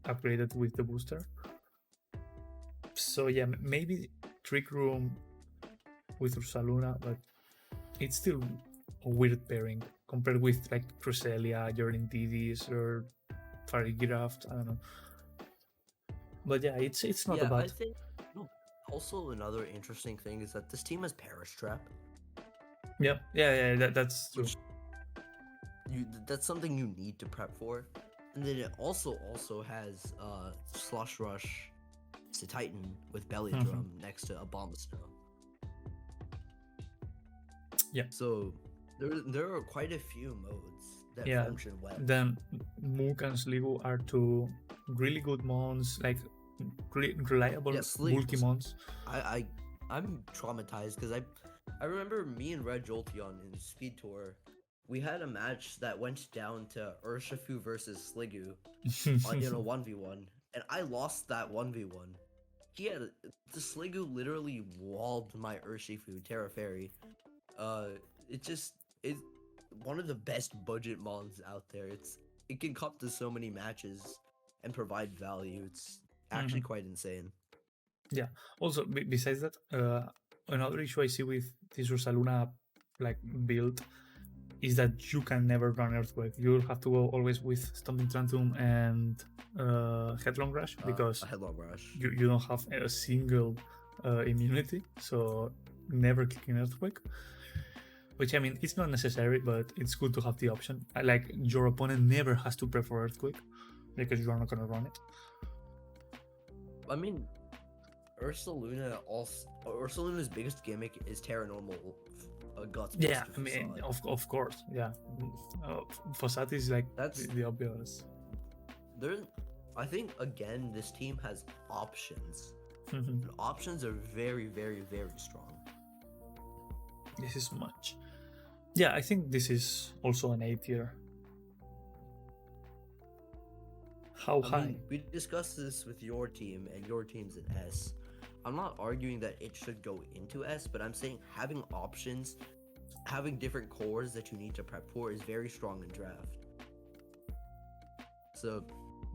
upgraded with the booster. So yeah, maybe Trick Room with Ursaluna, but it's still a weird pairing compared with like Cresselia, Jordan DDs, or Fairy Draft. I don't know. But yeah, it's not bad. I think also another interesting thing is that this team has Perish Trap. Yeah, that's true. That's something you need to prep for. And then it also has Slush Rush to Titan with Belly Drum next to a Bomb Snow. Yeah. So there are quite a few modes that function well. Then Mook and Sligo are two really good mons, like reliable bulky mons. I I'm traumatized because I remember me and RedJolteon in Speed Tour, we had a match that went down to Urshifu versus Sliggoo in a 1v1, and I lost that 1v1. The Sliggoo literally walled my Urshifu Terra Fairy. It's one of the best budget mons out there. It can come to so many matches and provide value. It's actually quite insane. Yeah. Also, besides that, another issue I see with this Rosaluna like build is that you can never run Earthquake. You'll have to go always with Stomping Tantrum and Headlong Rush because Headlong Rush. You don't have a single immunity, so never clicking Earthquake. Which, I mean, it's not necessary, but it's good to have the option. Like, your opponent never has to prefer Earthquake because you're not going to run it. I mean, Ursaluna's biggest gimmick is Terra Normal Guts. Yeah, I mean, of course, yeah. Fossati is like the obvious. I think, again, this team has options. Options are very, very, very strong. This is much. Yeah, I think this is also an A tier. How high? Mean, we discussed this with your team, and your team's an S. I'm not arguing that it should go into S, but I'm saying having options, having different cores that you need to prep for is very strong in draft. So,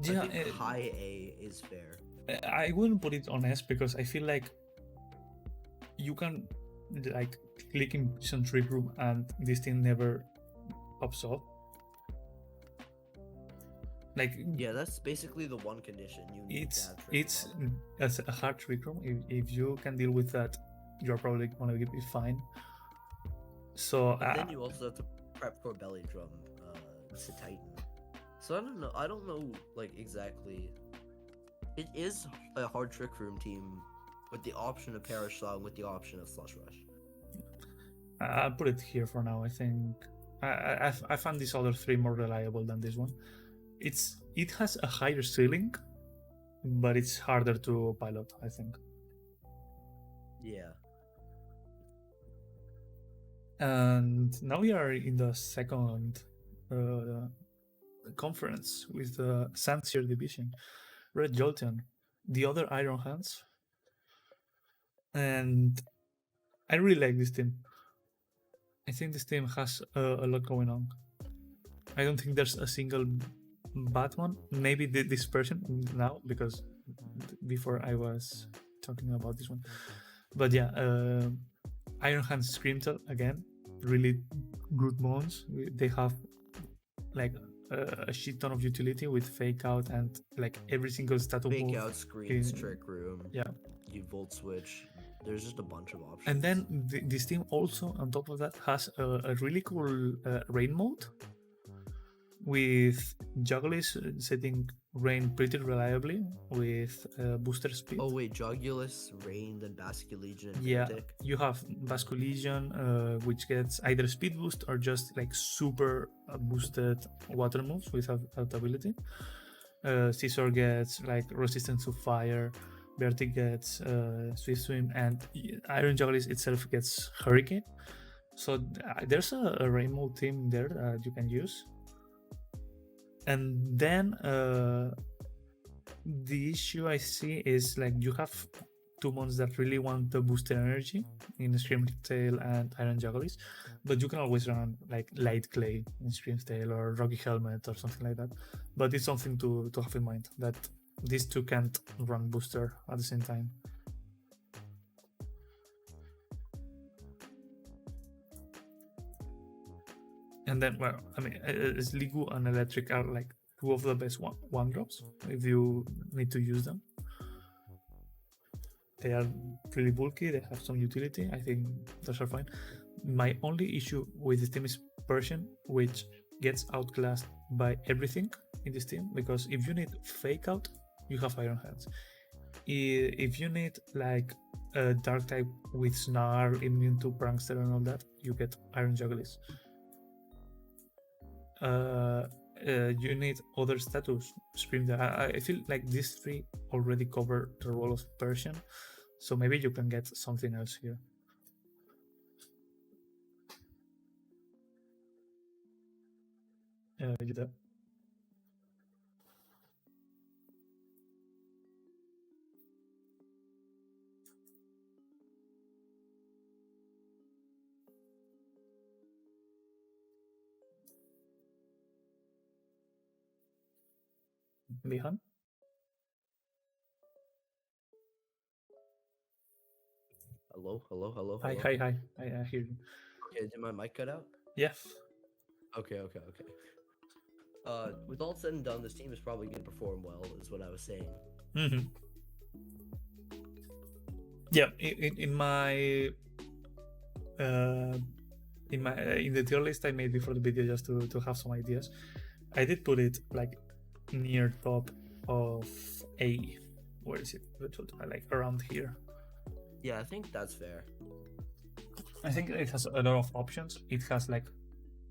yeah, I think high A is fair. I wouldn't put it on S because I feel like you can like click in some trick room and this thing never pops up. Like, yeah, that's basically the one condition you need. It's as a hard trick room. If you can deal with that, you're probably gonna be fine. So but then you also have to prep for belly drum to Titan. So I don't know like exactly. It is a hard trick room team with the option of Perish Song, with the option of Slush Rush. I'll put it here for now. I think I found these other three more reliable than this one. It has a higher ceiling, but it's harder to pilot, I think. Yeah. And now we are in the second conference with the Sandseer division. RedJolteon, the other Iron Hands. And I really like this team. I think this team has a lot going on. I don't think there's a single bad one. Maybe this person now, because before I was talking about this one. But yeah, Iron Hands Screamtail again, really good mons. They have like a shit ton of utility with Fake Out and like every single stat move. Fake Out, Screens, Trick Room. Yeah. You Volt Switch. There's just a bunch of options. And then this team also, on top of that, has a really cool rain mode with Jugglis setting rain pretty reliably with booster speed. Oh wait, Juggulus, Rain, then Basculegion, and yeah, Bantic. You have Basculegion, which gets either speed boost or just like super boosted water moves without ability. Scizor gets like resistance to fire. Bertie gets Swift Swim, and Iron Jugglis itself gets Hurricane. So there's a rainbow team there that you can use. And then the issue I see is like you have two mons that really want the boosted energy in Screamtail and Iron Jugglis, but you can always run like Light Clay in Screamtail or Rocky Helmet or something like that. But it's something to have in mind that these two can't run booster at the same time. And then, well, I mean, Sliggoo and Electric are like two of the best one drops if you need to use them. They are pretty bulky, they have some utility. I think those are fine. My only issue with this team is Persian, which gets outclassed by everything in this team, because if you need Fake Out, you have Iron Hands. If you need like a dark type with Snarl, immune to Prankster and all that, you get Iron Jugglis. You need other status Scream. I feel like these three already cover the role of Persian, So maybe you can get something else here. You there? Vihaan? Hello, hello, hello, Hi, hello. hi. I hear you. Okay, did my mic cut out? Yeah. Okay. With all said and done, this team is probably going to perform well, is what I was saying. Mm-hmm. Yeah, in my in the tier list I made before the video, just to have some ideas, I did put it like near top of A. Where is it? Like around here. Yeah, I think that's fair. I think it has a lot of options. It has like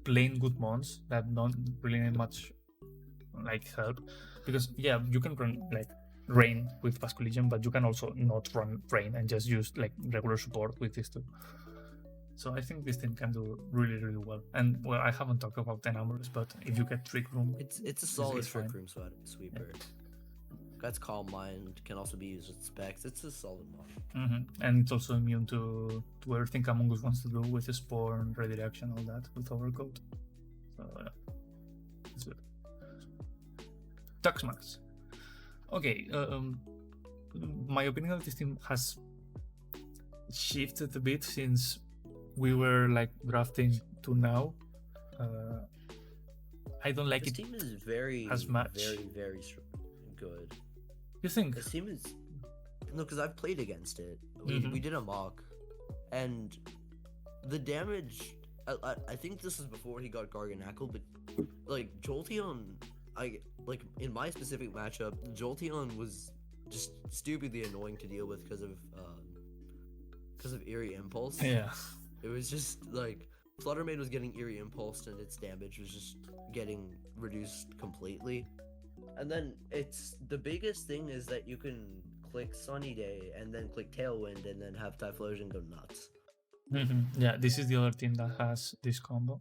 plain good mons that don't really need much like help, because yeah, you can run like Rain with Vasculigion, but you can also not run Rain and just use like regular support with these two. So I think this team can do really, really well. And well, I haven't talked about the numbers, but if you get Trick Room, it's a solid it's Trick fine. Room sweeper. Yeah. That's Calm Mind, can also be used with specs. It's a solid mod. And it's also immune to everything Among Us wants to do with the Spawn, Redirection, all that with Overcoat. So it's good. Tuxmux. Okay, my opinion of this team has shifted a bit since we were like drafting to now. I don't like this it. This team is very as much. Very good. You think? This team is no, because I've played against it. We did a mock, and the damage. I think this is before he got Garganackle, but like Jolteon, like in my specific matchup, Jolteon was just stupidly annoying to deal with because of Eerie Impulse. Yeah. It was just like Fluttermane was getting Eerie Impulsed and its damage was just getting reduced completely. And then it's the biggest thing is that you can click Sunny Day and then click Tailwind and then have Typhlosion go nuts. Yeah, this is the other team that has this combo.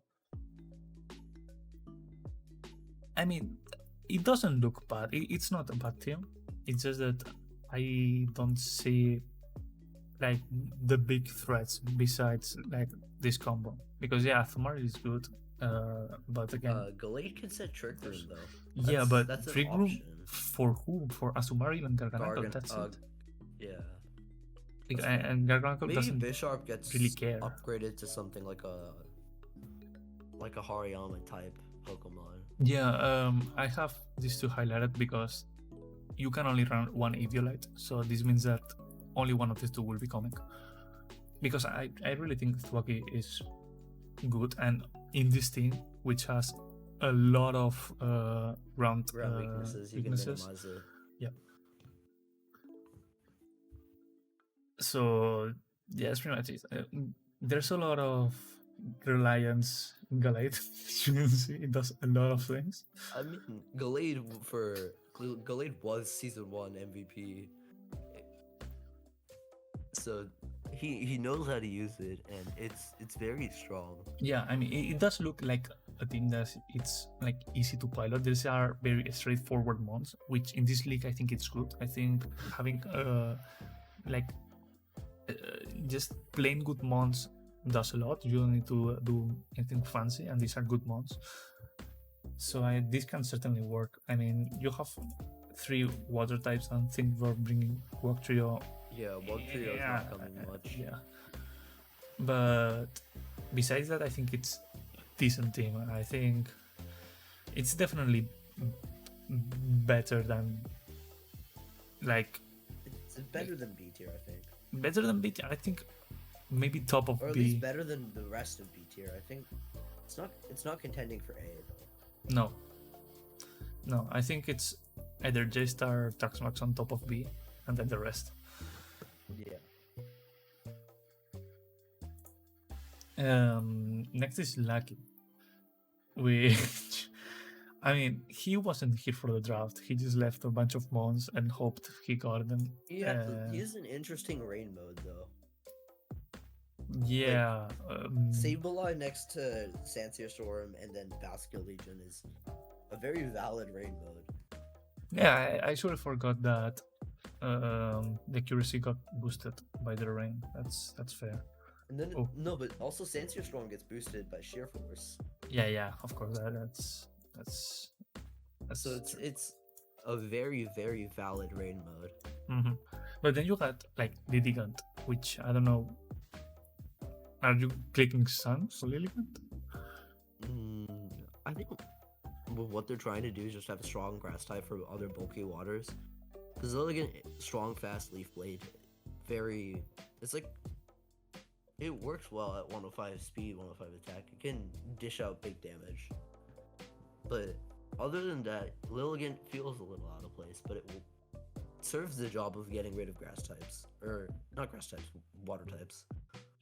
I mean, it doesn't look bad. It's not a bad team. It's just that I don't see like the big threats besides like this combo. Because yeah, Thumar is good, but again, Gallade can set Trick Room though. Yeah, but that's Trick Room for who? For Asumari and Garganackle. That's it. Yeah. And Garganackle maybe doesn't Bisharp gets really care. Upgraded to something like a Hariyama type Pokemon. Yeah, I have these two highlighted because you can only run one Eviolite, so this means that only one of these two will be coming. Because I really think Thwacky is good, and in this team, which has a lot of ground weaknesses, you can minimize it. Yeah. So yeah, that's pretty much it. There's a lot of reliance in Gallade. You can see it does a lot of things. I mean, Gallade was Season 1 MVP, so he knows how to use it, and it's very strong. Yeah, I mean, it does look like a team that it's like easy to pilot. These are very straightforward mons, which in this league I think it's good. I think having just plain good mons does a lot. You don't need to do anything fancy, and these are good mons. So this can certainly work. I mean, you have 3 water types, and think we're bringing Wugtrio. Yeah, Wugtrio is not coming much. Yeah, but besides that, I think it's a decent team. I think it's definitely better than like. It's better than B tier, I think. Better than B tier, I think. Maybe top of or at B. least better than the rest of B tier. I think it's not contending for A though. No, I think it's either J-Star or Tuxmux on top of B, and then the rest. Yeah. Next is Lackey, which I mean, he wasn't here for the draft. He just left a bunch of mons and hoped he got them. He's an interesting rain mode though. Yeah. Sableye next to Sansir Storm and then Basket Legion is a very valid rain mode. Yeah, I sort of forgot that the accuracy got boosted by the rain. That's fair. And then no, but also Sansir Storm gets boosted by Sheer Force. Yeah, of course. That's so it's a very, very valid rain mode. Mm-hmm. But then you got like Liligant, which I don't know. Are you clicking Suns for Liligant? I think what they're trying to do is just have a strong grass type for other bulky waters. Because Liligant, strong, fast leaf blade, it's like, it works well at 105 speed, 105 attack. It can dish out big damage. But other than that, Liligant feels a little out of place, but it serves the job of getting rid of grass types. Or, not grass types, water types.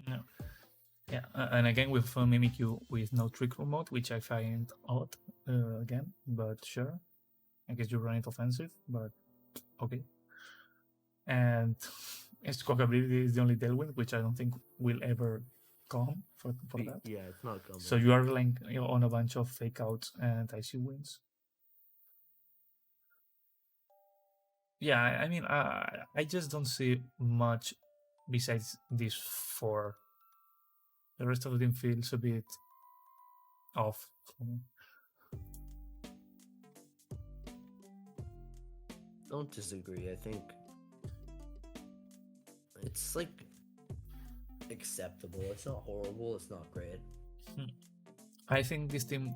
No. Yeah, and again with Mimikyu with no trick room mode, which I find odd again, but sure. I guess you run it offensive, but okay. And Squawk ability is the only tailwind, which I don't think will ever come for that. Yeah, it's not coming. So you are relying on a bunch of fake outs and IC wins. Yeah, I mean, I just don't see much besides these four. The rest of the team feels a bit off for me. Don't disagree. I think it's like acceptable. It's not horrible. It's not great. I think this team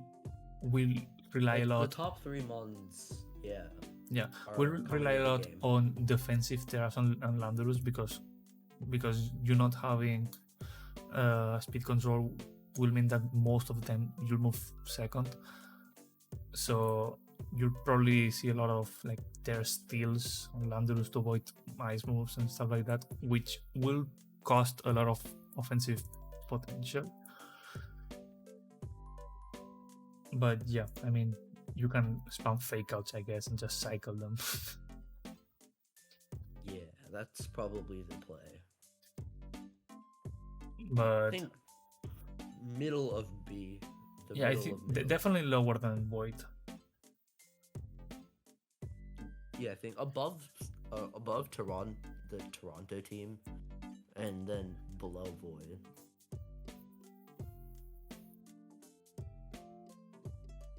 will rely a lot. The top 3 mons, yeah, will rely a lot on defensive Terras and Landorus because you're not having speed control will mean that most of the time you'll move second. So you'll probably see a lot of like Terra steals on Landorus to avoid ice moves and stuff like that, which will cost a lot of offensive potential. But yeah, I mean, you can spam fake outs, I guess, and just cycle them. Yeah, that's probably the play. But I think middle of B. Yeah, I think definitely lower than Void. Yeah, I think above Toronto, the Toronto team, and then below Void.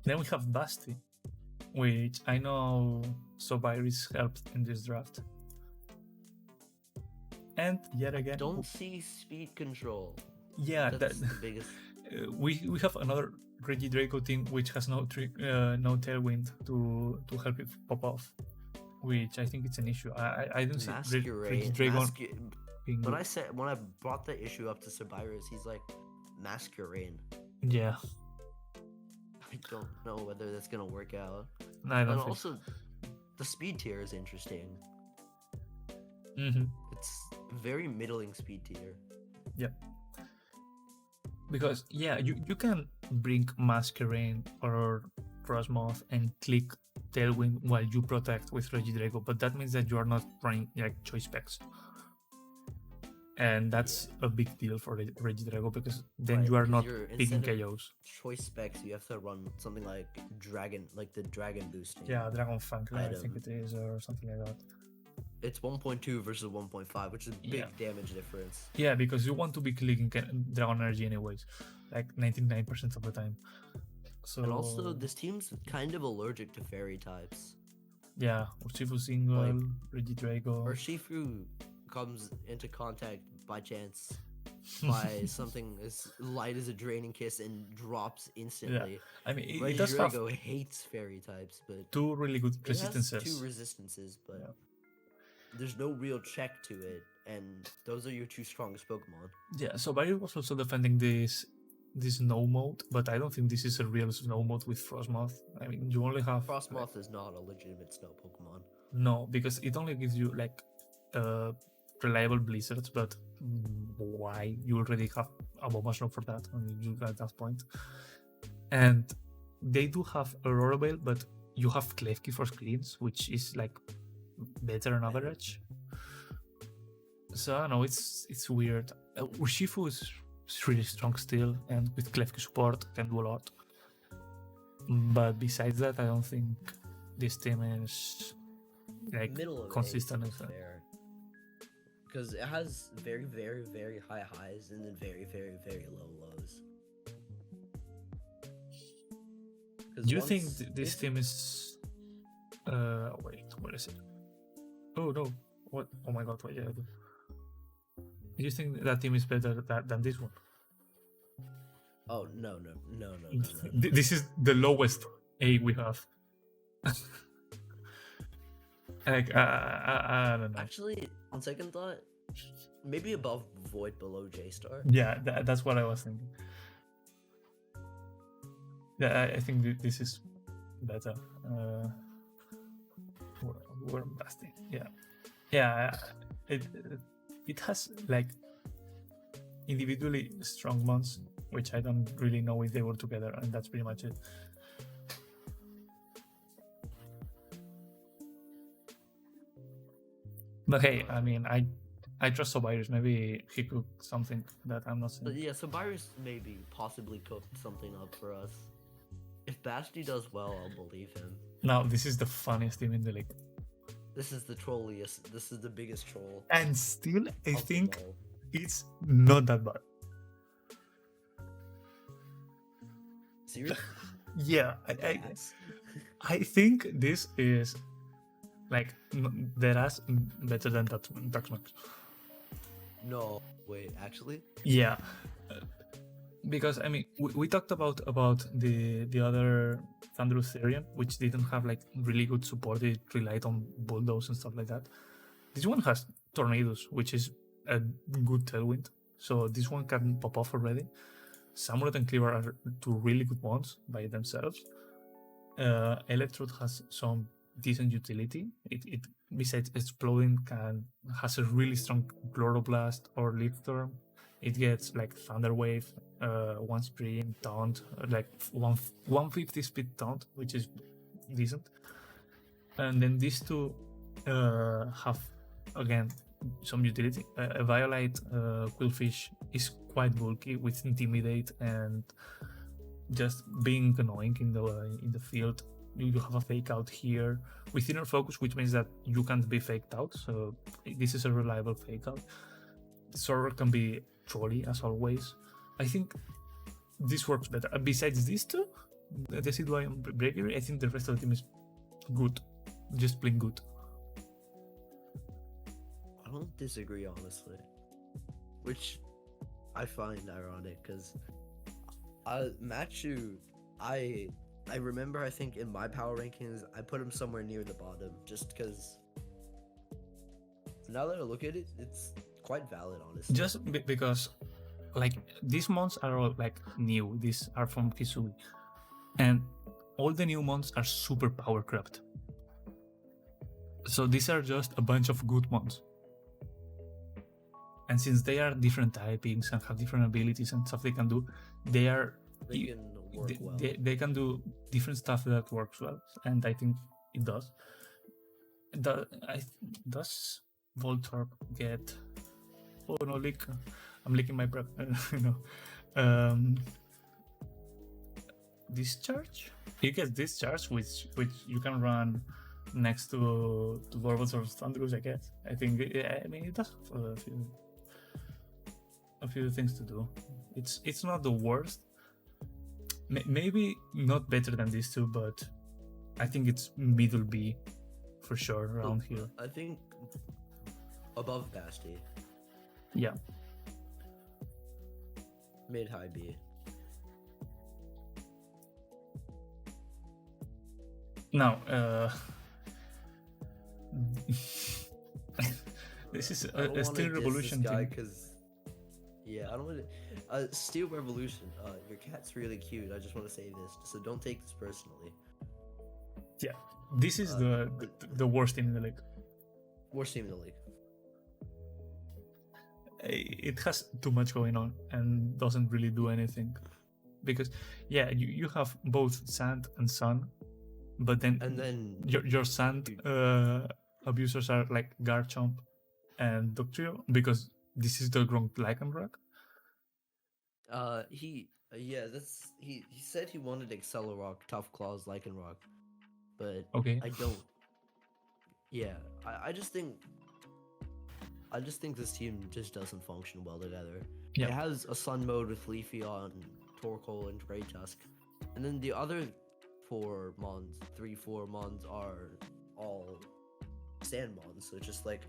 Then we have Basti, which I know Sobiris helped in this draft. And yet again, don't see speed control. Yeah, that's the biggest. We have another Regidrago team which has no tailwind to help it pop off, which I think it's an issue. I don't see Regidrago. When I brought the issue up to Sobiris, he's like, Masquerade. Yeah. I don't know whether that's gonna work out. No, I don't and think. Also, the speed tier is interesting. Mm-hmm. It's very middling speed tier. Yeah. Because yeah, you can bring Masquerade or Frostmoth and click Tailwind while you protect with Regidrago, but that means that you are not running like choice specs. And that's a big deal for Regidrago because then you are not picking KOs. Choice specs, you have to run something like the dragon boosting. Yeah, Dragon Funk, I think it is, or something like that. It's 1.2 versus 1.5, which is a big damage difference. Yeah, because you want to be clicking Dragon Energy anyways, like 99% of the time. So and also, this team's kind of allergic to fairy types. Yeah, Urshifu single, Regidrago. Urshifu comes into contact by chance by something as light as a Draining Kiss and drops instantly. Yeah. I mean, it does have hates fairy types, but 2 really good resistances. It has 2 resistances, but there's no real check to it, and those are your 2 strongest Pokemon. Yeah, so Barry was also defending this snow mode, but I don't think this is a real snow mode with Frostmoth. I mean, you only have Frostmoth is not a legitimate snow Pokemon. No, because it only gives you like reliable blizzards, but why? You already have a Bomba Snow for that at that point. And they do have Aurora Veil, but you have Klefki for screens, which is like better on average. So I don't know, it's weird. Urshifu is really strong still, and with Klefki support can do a lot. But besides that, I don't think this team is like Middle of consistent. A is fair. Because it has very, very, very high highs and then very, very, very low lows. Do you think this team is... wait, where is it? Oh no, what? Oh my god, what did I do? Do you think that team is better than this one? Oh, no. This is the lowest A we have. Like, I don't know. Actually, on second thought, maybe above Void, below J-Star. Yeah, that's what I was thinking. Yeah, I think this is better. We're Basti. Yeah. It has like individually strong months, which I don't really know if they were together, and that's pretty much it. But hey, I mean, I trust Sobirus. Maybe he cooked something that I'm not saying. But yeah, Sobirus maybe possibly cooked something up for us. If Basti does well, I'll believe him. Now, this is the funniest team in the league. This is the trolliest. This is the biggest troll. And still, I think it's not that bad. Seriously? Yeah, I think this is like there is better than Tuxmux. No, wait, actually? Yeah, because I mean we talked about the other Thunderous Therian, which didn't have like really good support. It relied on bulldoze and stuff like that. This one has tornadoes, which is a good tailwind, so this one can pop off already. Samurott and Cleaver are two really good ones by themselves. Electrode has some decent utility. It besides exploding has a really strong Chloroblast or Leaf Storm. It gets like Thunder Wave, one sprint, taunt, like 150 speed taunt, which is decent. And then these two have again some utility. A Violite Quillfish is quite bulky with Intimidate and just being annoying in the field. You have a fake out here with Inner Focus, which means that you can't be faked out. So this is a reliable fake out. Sorrow can be trolly as always. I think this works better. Besides these two, the Decidueye and Bravery, I think the rest of the team is good, just plain good. I don't disagree, honestly, which I find ironic because Mattchu, I remember, I think in my power rankings, I put him somewhere near the bottom just because now that I look at it, it's quite valid, honestly. Just because, like, these mons are all, like, new. These are from Kisui. And all the new mons are super power crept. So these are just a bunch of good mons. And since they are different typings and have different abilities and stuff they can do, they can work well. They can do different stuff that works well, and I think it does. Does Voltorb get... Oh no, I'm licking my prep. Discharge? He gets Discharge, which you can run next to Bulbasaur or Thunderous, I guess. I think, I mean, it does have a few things to do. It's not the worst. Maybe not better than these two, but I think it's middle B for sure around here. I think above Basti. Yeah. Mid high B. Now, this is a SteelRevolution thing. Yeah, I don't want to. SteelRevolution, your cat's really cute. I just want to say this, so don't take this personally. Yeah, this is the worst team in the league. Worst team in the league. It has too much going on and doesn't really do anything. because you have both sand and sun, but then your sand abusers are like Garchomp and Dugtrio, because this is the Gronk Lycanroc. He said he wanted Accelerock, Tough Claws, Lycanroc, but Okay. I don't. Yeah, I just think this team just doesn't function well together. Yeah. It has a Sun mode with Leafeon, Torkoal, and Great Tusk, and then the other 4 Mons are all Sand Mons. So it's just like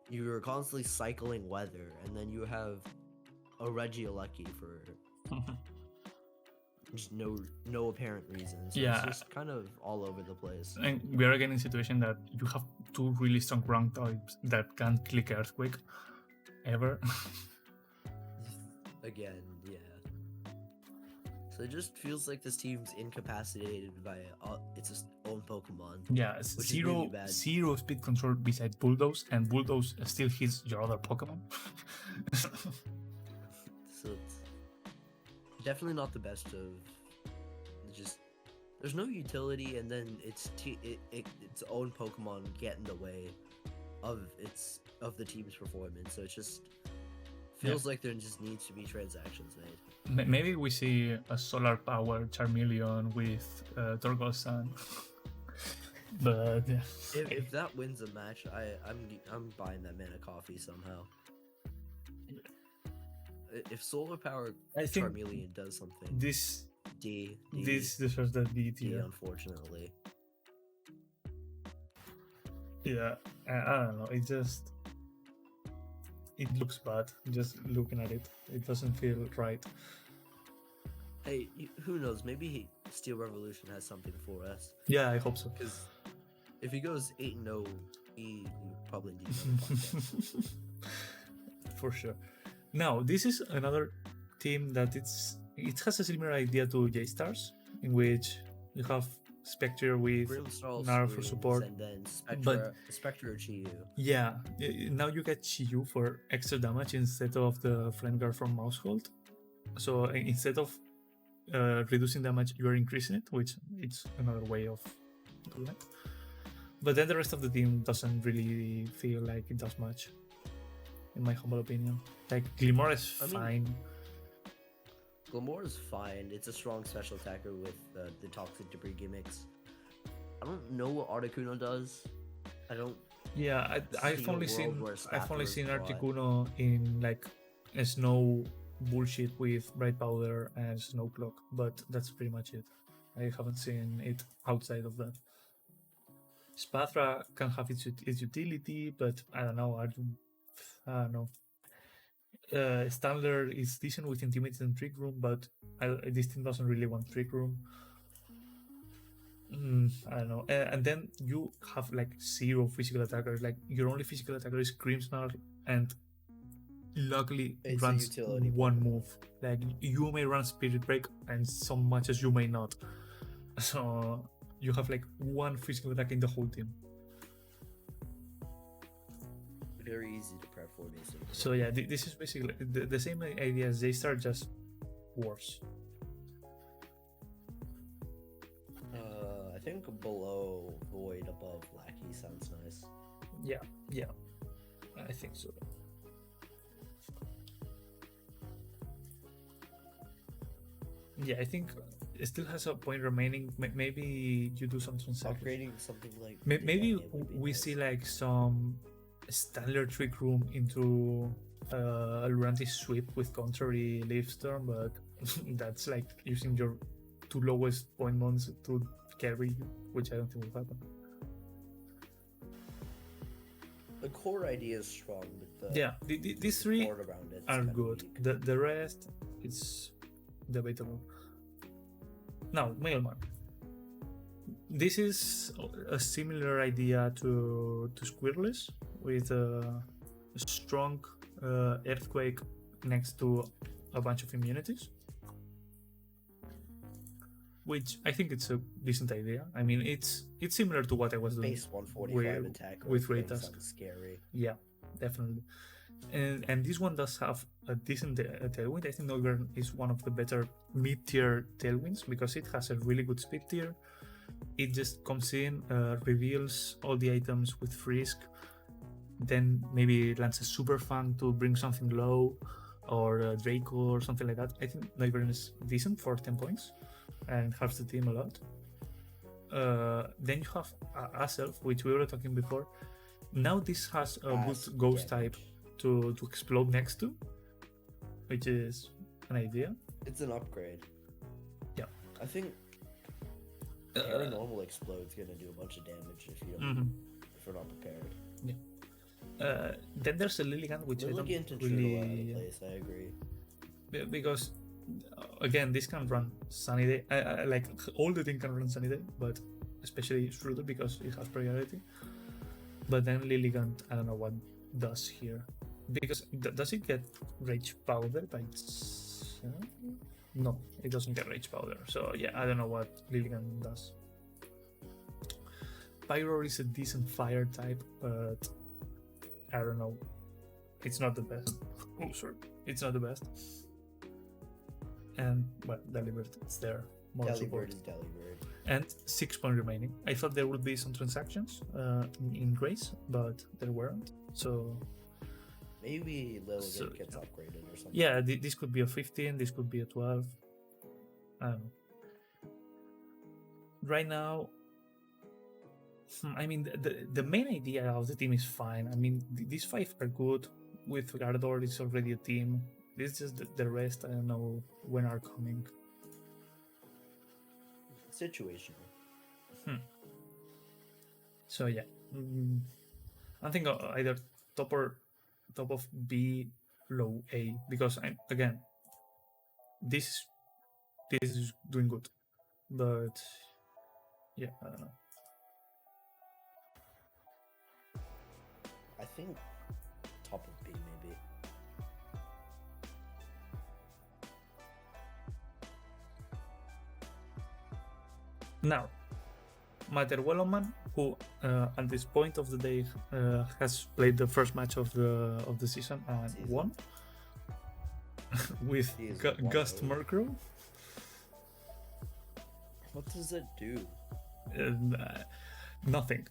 you're constantly cycling weather, and then you have a Regieleki for just no apparent reason. So it's just kind of all over the place. And we are again in a situation that you have 2 really strong ground types that can't click Earthquake ever. Again, yeah. So it just feels like this team's incapacitated by its own Pokemon. Yeah, zero speed control besides Bulldoze, and Bulldoze still hits your other Pokemon. So it's definitely not the best of. Just there's no utility, and then its own Pokemon get in the way of the team's performance. So it just feels like there just needs to be transactions made. Maybe we see a solar power Charmeleon with Torgosan. But if that wins a match, I'm buying that man a coffee somehow. If solar power Charmeleon does something, this D this deserves the D tier, unfortunately. Yeah, I don't know. It looks bad just looking at it. It doesn't feel right. Hey, who knows? Maybe SteelRevolution has something for us. Yeah, I hope so. Because if he goes 8-0, he probably needs another podcast. For sure. Now, this is another team that it has a similar idea to J-Stars, in which you have Spectre with Nara for support, and then Spectre or Chiyu. Yeah, now you get Chiyu for extra damage instead of the Flame Guard from Mousehold. So instead of reducing damage, you are increasing it, which it's another way of doing it. But then the rest of the team doesn't really feel like it does much, in my humble opinion. Like Glimmer is fine. Glimmer is fine. It's a strong special attacker with the toxic debris gimmicks. I don't know what Articuno does. I don't. Yeah, I've only seen Articuno in like a snow bullshit with Bright Powder and Snow Cloak, but that's pretty much it. I haven't seen it outside of that. Spathra can have its utility, but I don't know. I don't know. Standler is decent with Intimidate and Trick Room, but this team doesn't really want Trick Room. I don't know. And then you have like 0 physical attackers. Like your only physical attacker is Grimmsnarl, and luckily it runs one move. Like you may run Spirit Break, and some matches you may not. So you have like 1 physical attack in the whole team. Very easy to prep for, basically. So yeah, this is basically the same idea as J-Star, just worse. I think below Void, above Lackey sounds nice. Yeah, I think so. Yeah, I think it still has a point remaining. Maybe you do some transactions. Upgrading something like maybe we see like some Standard Trick Room into Lurantis Sweep with contrary Leaf Storm, but that's like using your 2 lowest point mons to carry you, which I don't think will happen. The core idea is strong, but these 3 are good. The rest, it's debatable. Now, MailMan. This is a similar idea to Squirrel's, with a strong Earthquake next to a bunch of immunities, which I think it's a decent idea. I mean, it's similar to what I was doing base 145 attack with Great Tusk. Scary. Yeah, definitely. And this one does have a decent tailwind. I think Noivern is one of the better mid-tier tailwinds because it has a really good speed tier. It just comes in, reveals all the items with Frisk, then maybe lands a Super Fang to bring something low, or Draco or something like that. I think Noivern is decent for 10 points and helps the team a lot. Then you have Aself, which we were talking before. Now this has a good ghost type to explode next to, which is an idea. It's an upgrade. Yeah. I think Paranormal Explode's gonna do a bunch of damage if you're not prepared. Yeah. Then there's a Lilligant, which I don't really place, I agree. Because again, this can run Sunny Day. I like all the team can run Sunny Day, but especially Schroeder because it has priority. But then Lilligant, I don't know what does here. Because does it get Rage Powder by itself? No, it doesn't get Rage Powder. So yeah, I don't know what Lilligant does. Pyro is a decent fire type, but I don't know. It's not the best. Oh, sorry. It's not the best. And, well, Delibird, it's there. More support. Delibird is Delibird. And 6 points remaining. I thought there would be some transactions in Grace, but there weren't. So maybe Lilligant gets upgraded or something. Yeah, this could be a 15, this could be a 12. I don't know. Right now, I mean, the main idea of the team is fine. I mean, these 5 are good. With Gardor, it's already a team. This is the rest, I don't know when are coming. Situational. So yeah, I think either top of B, low A, because this is doing good, but yeah, I don't know. I think top of B maybe. Now, MaterWelonMan, who at this point of the day has played the first match of the season and won with Gust Murkrow. What does it do? Nothing.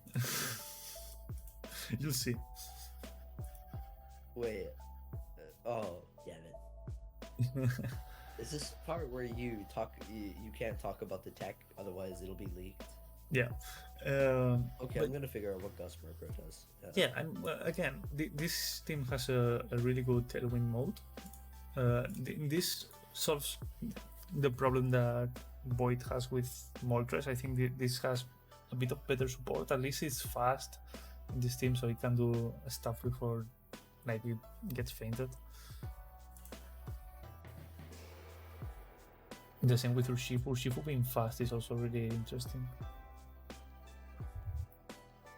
You'll see. Wait. Oh, damn it. Is this part where you can't talk about the tech, otherwise it'll be leaked? Yeah. Okay, I'm gonna figure out what Gus Murkrow does. Yeah, and again, this team has a really good tailwind mode. This solves the problem that Void has with Moltres. I think this has a bit of better support. At least it's fast in this team, so it can do stuff before like it gets fainted. The same with Urshifu. Urshifu being fast is also really interesting.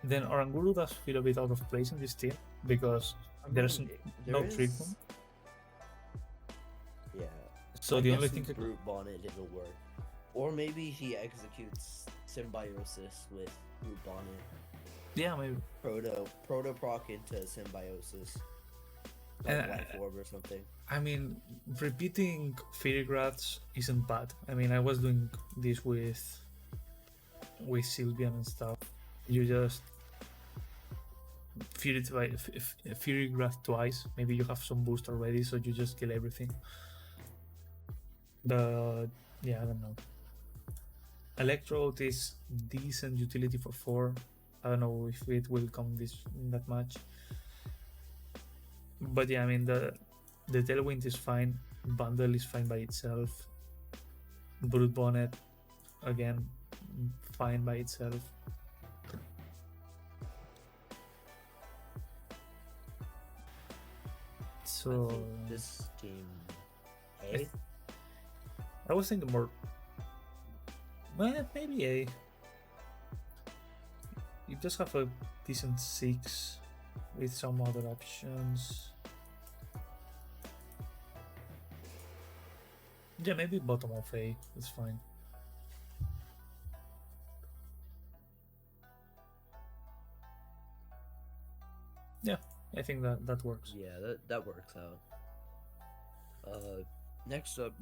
Then Oranguru does feel a bit out of place in this team because there's no Trick Room. Yeah. So the only thing Brute Bonnet it'll work. Or maybe he executes Symbiosis with Brute Bonnet. Yeah, maybe. Proto proc into Symbiosis. Like Life Orb or something. I mean, repeating Fairygraphs isn't bad. I mean, I was doing this with Sylveon and stuff. You just Fairygraph twice. Maybe you have some boost already, so you just kill everything. But yeah, I don't know. Electrode is decent utility for 4. I don't know if it will come that much. But yeah, I mean the Tailwind is fine. Bundle is fine by itself. Brute Bonnet, again, fine by itself. So I think this team A. I was thinking more. Well, maybe A. You just have a decent 6 with some other options. Yeah, maybe bottom of A is fine. Yeah, I think that works. Yeah, that works out. Next up,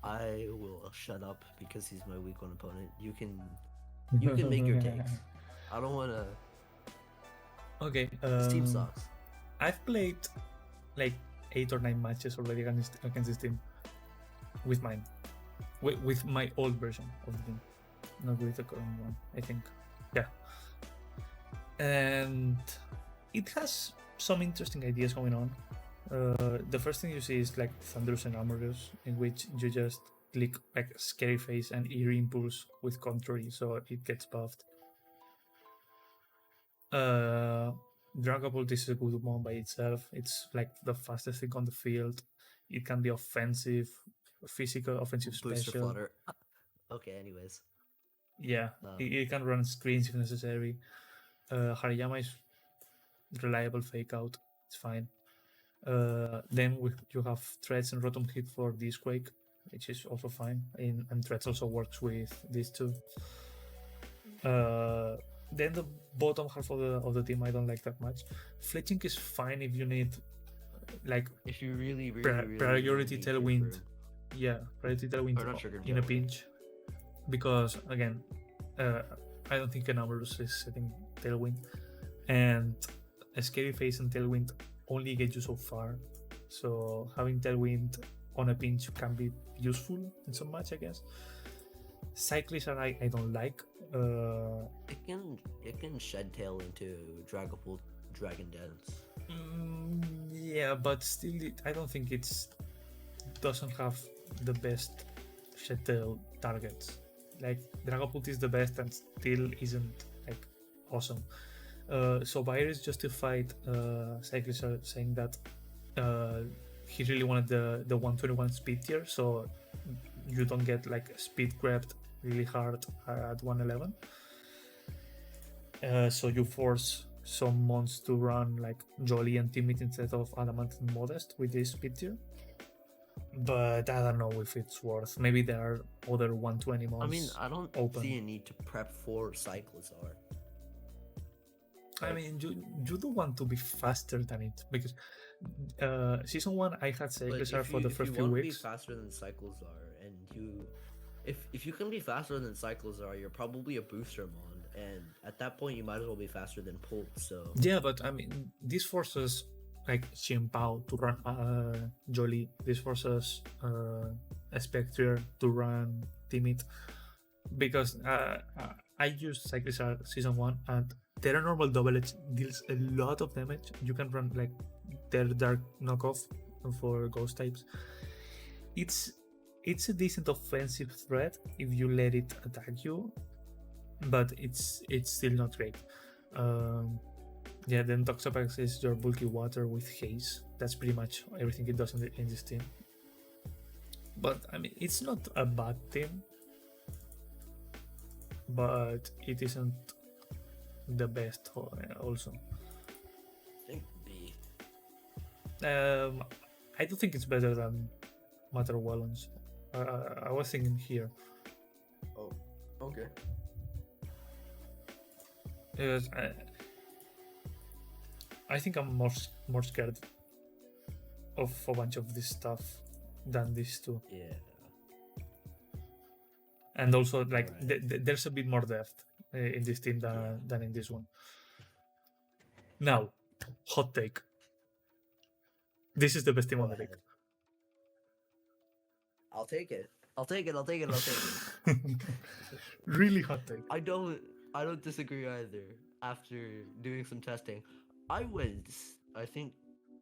I will shut up because he's my week 1 opponent. You can make your takes. I don't want to. Okay. This team sucks. I've played like 8 or 9 matches already against this team with mine, with my old version of the team, not with the current one. I think, yeah. And it has some interesting ideas going on. The first thing you see is like Thunderous and Amorous, in which you just click like Scary Face and Eerie Impulse with Contrary, so it gets buffed. Dragapult is a good one by itself. It's like the fastest thing on the field. It can be offensive, physical, offensive, Booster special. Flutter. Okay, anyways. Yeah, it can run screens if necessary. Hariyama is reliable fake out. It's fine. Then you have Threads and Rotom Hit for this Quake, which is also fine. And Threads also works with these two. Then the bottom half of the team I don't like that much. Fletching is fine if you need like if you really priority Tailwind. Yeah, priority Tailwind in a pinch. Because again, I don't think an Amorous is setting Tailwind. And a Scary Face and Tailwind only get you so far. So having Tailwind on a pinch can be useful in some match, I guess. Cyclist I don't like. It can shed tail into Dragapult Dragon Dance. Yeah, but still, I don't think doesn't have the best shed tail targets. Like Dragapult is the best and still isn't like awesome. So Virus justified Cyclist saying that he really wanted the 121 speed tier, so you don't get like speed grabbed really hard at 111. So you force some mons to run like Jolly and Timid instead of Adamant and Modest with this speed tier. But I don't know if it's worth. Maybe there are other 120 mons. I mean, I don't see a need to prep for Cyclizar. I mean, you do want to be faster than it, because season 1 I had Cyclizar for the first few weeks. If you want to be faster than Cyclizar, and if you can be faster than Cyclizar, you're probably a booster mon, and at that point you might as well be faster than Pult. So yeah, but I mean, this forces like Xianpao to run Jolly. This forces Spectre to run Timid, because I used Cyclizar season 1 and Terra Normal Double Edge deals a lot of damage. You can run like their Dark knockoff for ghost types. It's a decent offensive threat if you let it attack you, but it's still not great. Yeah, then Toxapex is your bulky water with haze. That's pretty much everything it does in this team. But I mean, it's not a bad team, but it isn't the best also. I think B. I don't think it's better than MaterWelon's. I was thinking here. Oh, okay. Because I think I'm more scared of a bunch of this stuff than these two. Yeah. And also, like, there's a bit more depth in this team than in this one. Now, hot take. This is the best team on the league. I'll take it. Really hot take. I don't disagree either. After doing some testing, I was, I think,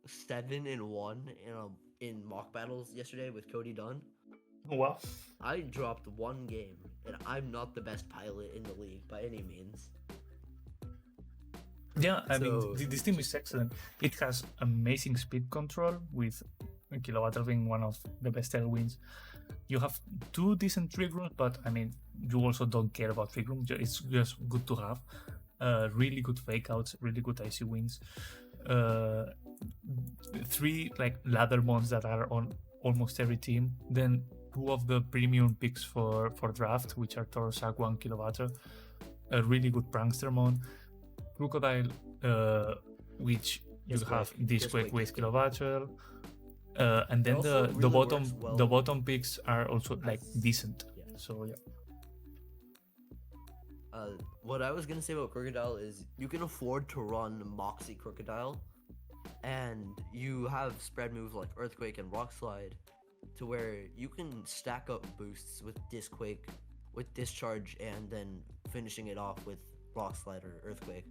7-1 in mock battles yesterday with Kodie Dunn. Wow. I dropped one game, and I'm not the best pilot in the league by any means. Yeah, I mean, this team is excellent. It has amazing speed control, with Kilowatt being one of the best tailwinds. You have 2 decent trick rooms, but I mean, you also don't care about trick rooms. It's just good to have. Really good fake outs, really good IC wins. 3 like ladder mons that are on almost every team. Then 2 of the premium picks for draft, which are Tauros, Aqua, and Kilowatt. A really good prankster mon. Crocodile, which you have Disquake with Disquake. Kilovatcher, and then also the really bottom works well the bottom picks are also like as- decent. yeah. So yeah. What I was gonna say about Crocodile is you can afford to run Moxie Crocodile, and you have spread moves like Earthquake and Rock Slide, to where you can stack up boosts with Disquake, with Discharge, and then finishing it off with Rock Slide or Earthquake.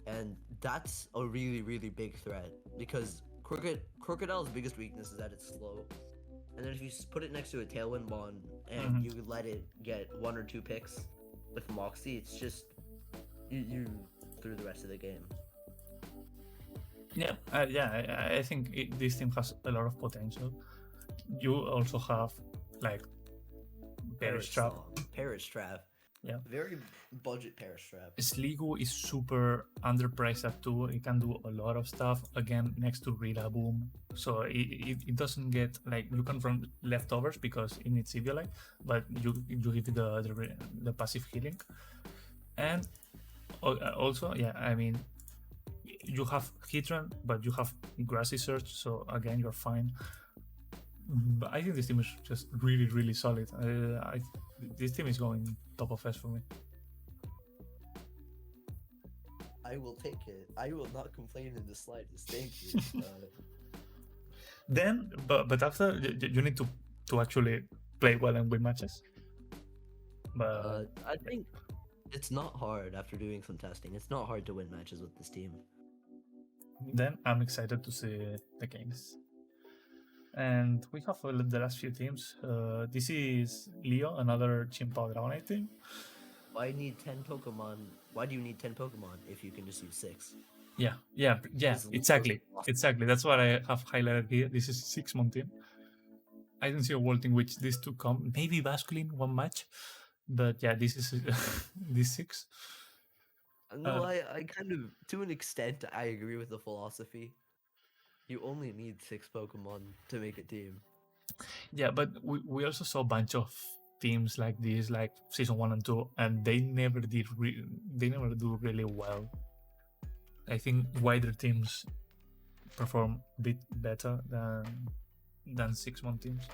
And that's a really, really big threat because Crocodile's biggest weakness is that it's slow. And then if you put it next to a Tailwind Bond and you let it get 1 or 2 picks with Moxie, it's just you through the rest of the game. Yeah, I think this team has a lot of potential. You also have like Parrot Trap. Parrot Trap. Yeah. Very budget Parrot Trap. Sligo is super underpriced at 2. It can do a lot of stuff again next to Rillaboom. So it doesn't get like you can run leftovers because it needs Eviolite, but you give it the passive healing. And also, yeah, I mean, you have Heatran, but you have Grassy Surge, so again, you're fine. But I think this team is just really, really solid. This team is going top of S for me. I will take it. I will not complain in the slightest. Thank you. Then, but after you need to actually play well and win matches. But I think it's not hard after doing some testing. It's not hard to win matches with this team. Then I'm excited to see the games. And we have the last few teams. This is Leo, another Chimpa Dragonite team. Why need 10 Pokemon? Why do you need 10 Pokemon if you can just use 6? Yeah, exactly. That's what I have highlighted here. This is 6-month team. I don't see a world in which these two come. Maybe Basculin one match, but yeah, this is this 6. No, I kind of, to an extent, I agree with the philosophy. You only need 6 Pokemon to make a team. Yeah, but we also saw a bunch of teams like this, like season 1 and 2, and they never do really well. I think wider teams perform a bit better than 6-month teams.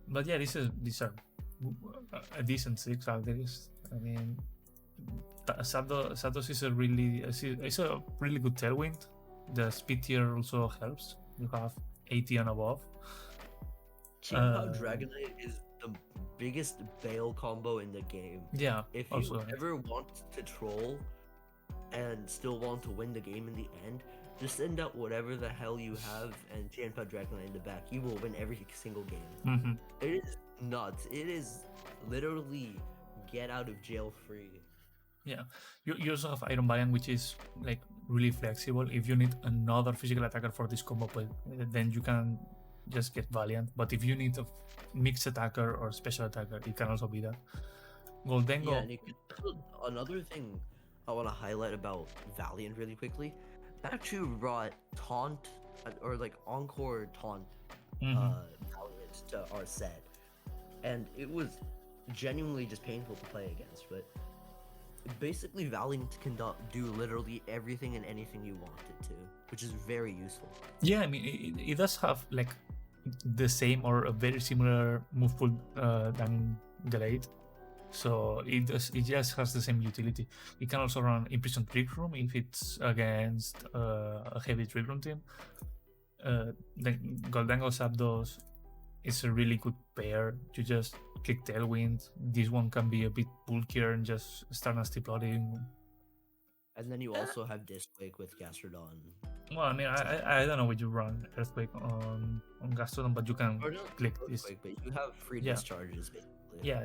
But yeah, these are a decent 6 out there. I mean, Satos is a really good tailwind. The speed tier also helps. You have 80 and above. Chimpa Dragonite is the biggest bail combo in the game. Yeah. If you ever want to troll and still want to win the game in the end, just send out whatever the hell you have and Chimpa Dragonite in the back. You will win every single game. Mm-hmm. It is nuts. It is literally get out of jail free. Yeah, you also have Iron Valiant, which is like really flexible. If you need another physical attacker for this combo, then you can just get Valiant. But if you need a mixed attacker or special attacker, it can also be that. Goldengo. Yeah, and another thing I want to highlight about Valiant really quickly. Mattchu brought Taunt or like Encore Taunt Valiant to our set, and it was genuinely just painful to play against, but basically Valiant can do literally everything and anything you want it to, which is very useful. Yeah, I mean it does have like the same or a very similar move pool than Glade, so it just has the same utility. It can also run Imprisoned Trick Room if it's against a heavy Trick Room team. Then Goldengo Zapdos is a really good pair. You just click Tailwind. This one can be a bit bulkier and just start nasty plotting. And then you also have Disquake with Gastrodon. Well, I mean, I don't know what you run Earthquake on Gastrodon, but you can click this. But you have free discharges, basically. Yeah.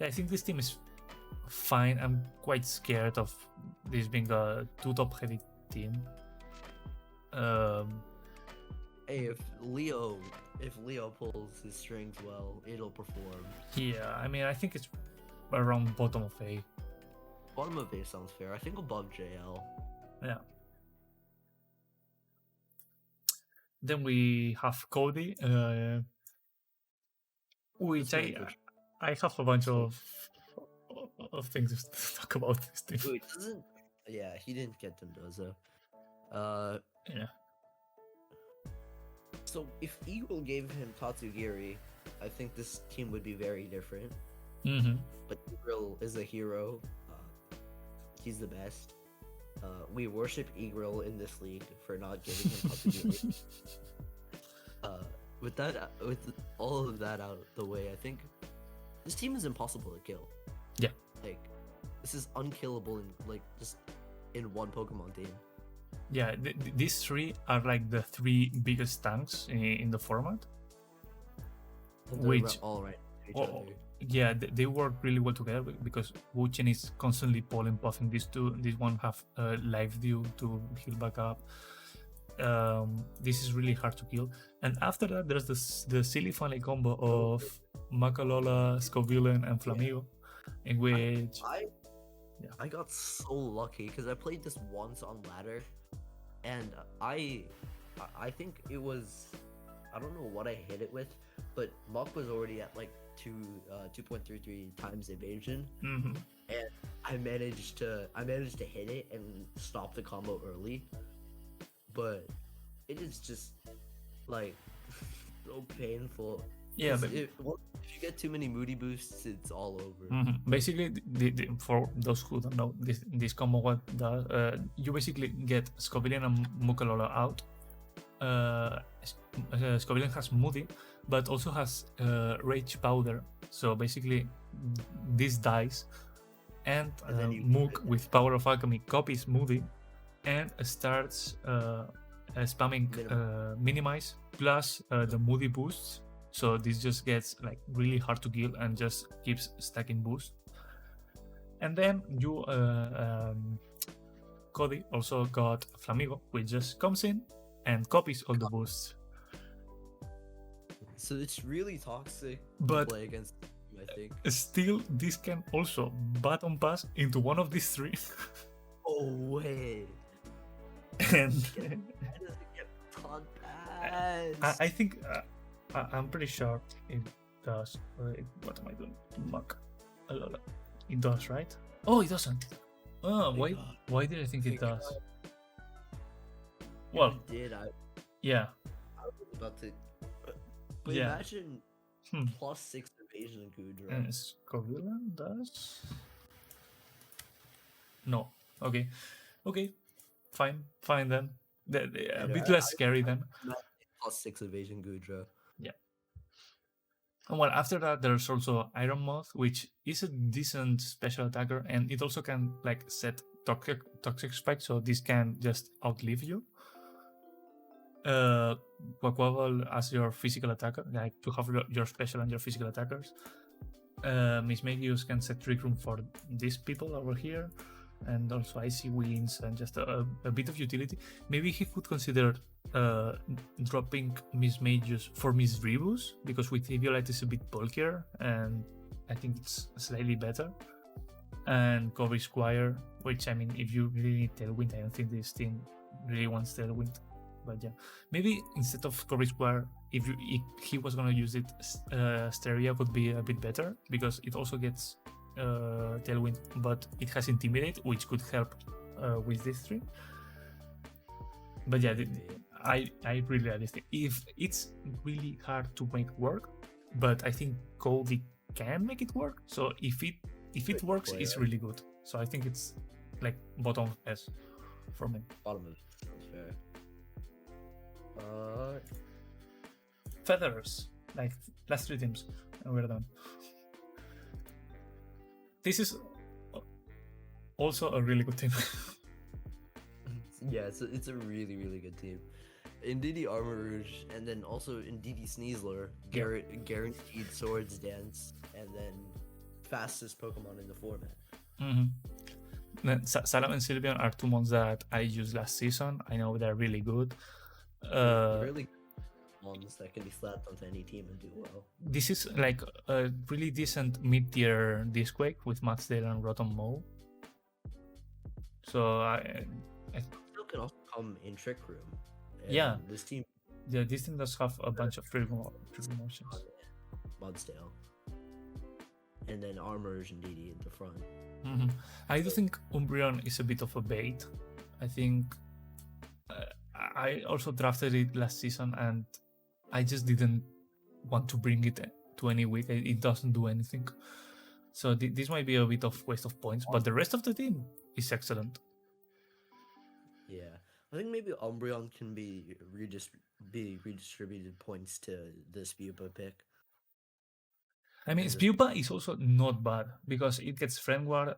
I think this team is fine. I'm quite scared of this being a 2 top heavy team. Hey, if Leo pulls his strings well, it'll perform. Yeah, I mean, I think it's around bottom of A. Bottom of A sounds fair. I think above JL. Yeah. Then we have Kodie, which I have a bunch of things to talk about this team. Wait, Yeah, he didn't get Dondozo. Uh, Yeah. so if Eagrill gave him Tatsugiri, I think this team would be very different. Mm-hmm. But Eagrill is a hero. He's the best. We worship Eagrill in this league for not giving him Tatsugiri. With all of that out of the way, I think this team is impossible to kill. Yeah. Like, this is unkillable in just in one Pokemon team. Yeah, these three are like the three biggest tanks in the format. And they're Which all right each oh, other. yeah, they work really well together because Wuchen is constantly pollen puffing these two. This one have live dew to heal back up. This is really hard to kill. And after that, there's the silly funny combo of Makalola, Scovillain, and Flamigo, in which I got so lucky because I played this once on ladder, and I think it was, I don't know what I hit it with, but Mach was already at like 2.33 times evasion, mm-hmm. and I managed to hit it and stop the combo early, but it is just like so painful. Yeah, but if you get too many moody boosts, it's all over. Mm-hmm. Basically, for those who don't know, this combo what does, you basically get Scovillain and Mukalola out. Scovillain has Moody, but also has Rage Powder. So basically, this dies, and then Mook with Power of Alchemy copies Moody, and starts spamming Minimize plus the Moody boosts. So this just gets like really hard to kill and just keeps stacking boost. And then you Kodie also got Flamigo, which just comes in and copies all the boosts. So it's really toxic But to play against, I think. Still, this can also button pass into one of these three. Oh wait. And That doesn't get button pass. I think I'm pretty sure it does. What am I doing? Muck. It does, right? Oh, it doesn't. Oh, why did I think it does? Well, it did. yeah. I was about to. But Yeah. imagine +6 evasion Goodra. And Scovillain does? No. Okay. Fine then. A bit less scary then. +6 evasion Goodra. Yeah. And well, after that, there's also Iron Moth, which is a decent special attacker, and it also can like set toxic spike, so this can just outlive you. Quaquaval as your physical attacker, like to have your special and your physical attackers. Mismagius can set Trick Room for these people over here, and also Icy Winds and just a bit of utility. Maybe he could consider dropping Mismagius for Miss Rebus, because with Eviolite is a bit bulkier and I think it's slightly better. And Cover Squire, which I mean, if you really need Tailwind, I don't think this team really wants Tailwind. But yeah, maybe instead of Cover Squire, if he was gonna use it, Steria would be a bit better, because it also gets Tailwind, but it has Intimidate, which could help with this three. But yeah, I really like this thing. If it's really hard to make work, but I think Kodie can make it work. So if it works, it's really good. So I think it's like bottom S for me. Bottom of sounds fair. Feathers, like last three teams, and we're done. This is also a really good team. Yeah, it's a really, really good team. Indeedee Armor Rouge, and then also Indeedee Sneasler, guaranteed Swords Dance, and then fastest Pokemon in the format. Mm-hmm. Salam and Sylveon are two mons that I used last season. I know they're really good. Really good mons that can be slapped onto any team and do well. This is like a really decent mid-tier Disquake with Matzdale and Rotom Mow. So I still can also come in Trick Room. Yeah, this team does have a bunch of trick motions. Mudsdale. and then Armor's and DD in the front. I do think Umbreon is a bit of a bait. I think I also drafted it last season, and I just didn't want to bring it to any week. It doesn't do anything. So this might be a bit of waste of points, but the rest of the team is excellent. Yeah, I think maybe Umbreon can be redistributed points to the Spupa pick. I mean, Spupa is also not bad because it gets Friend Guard,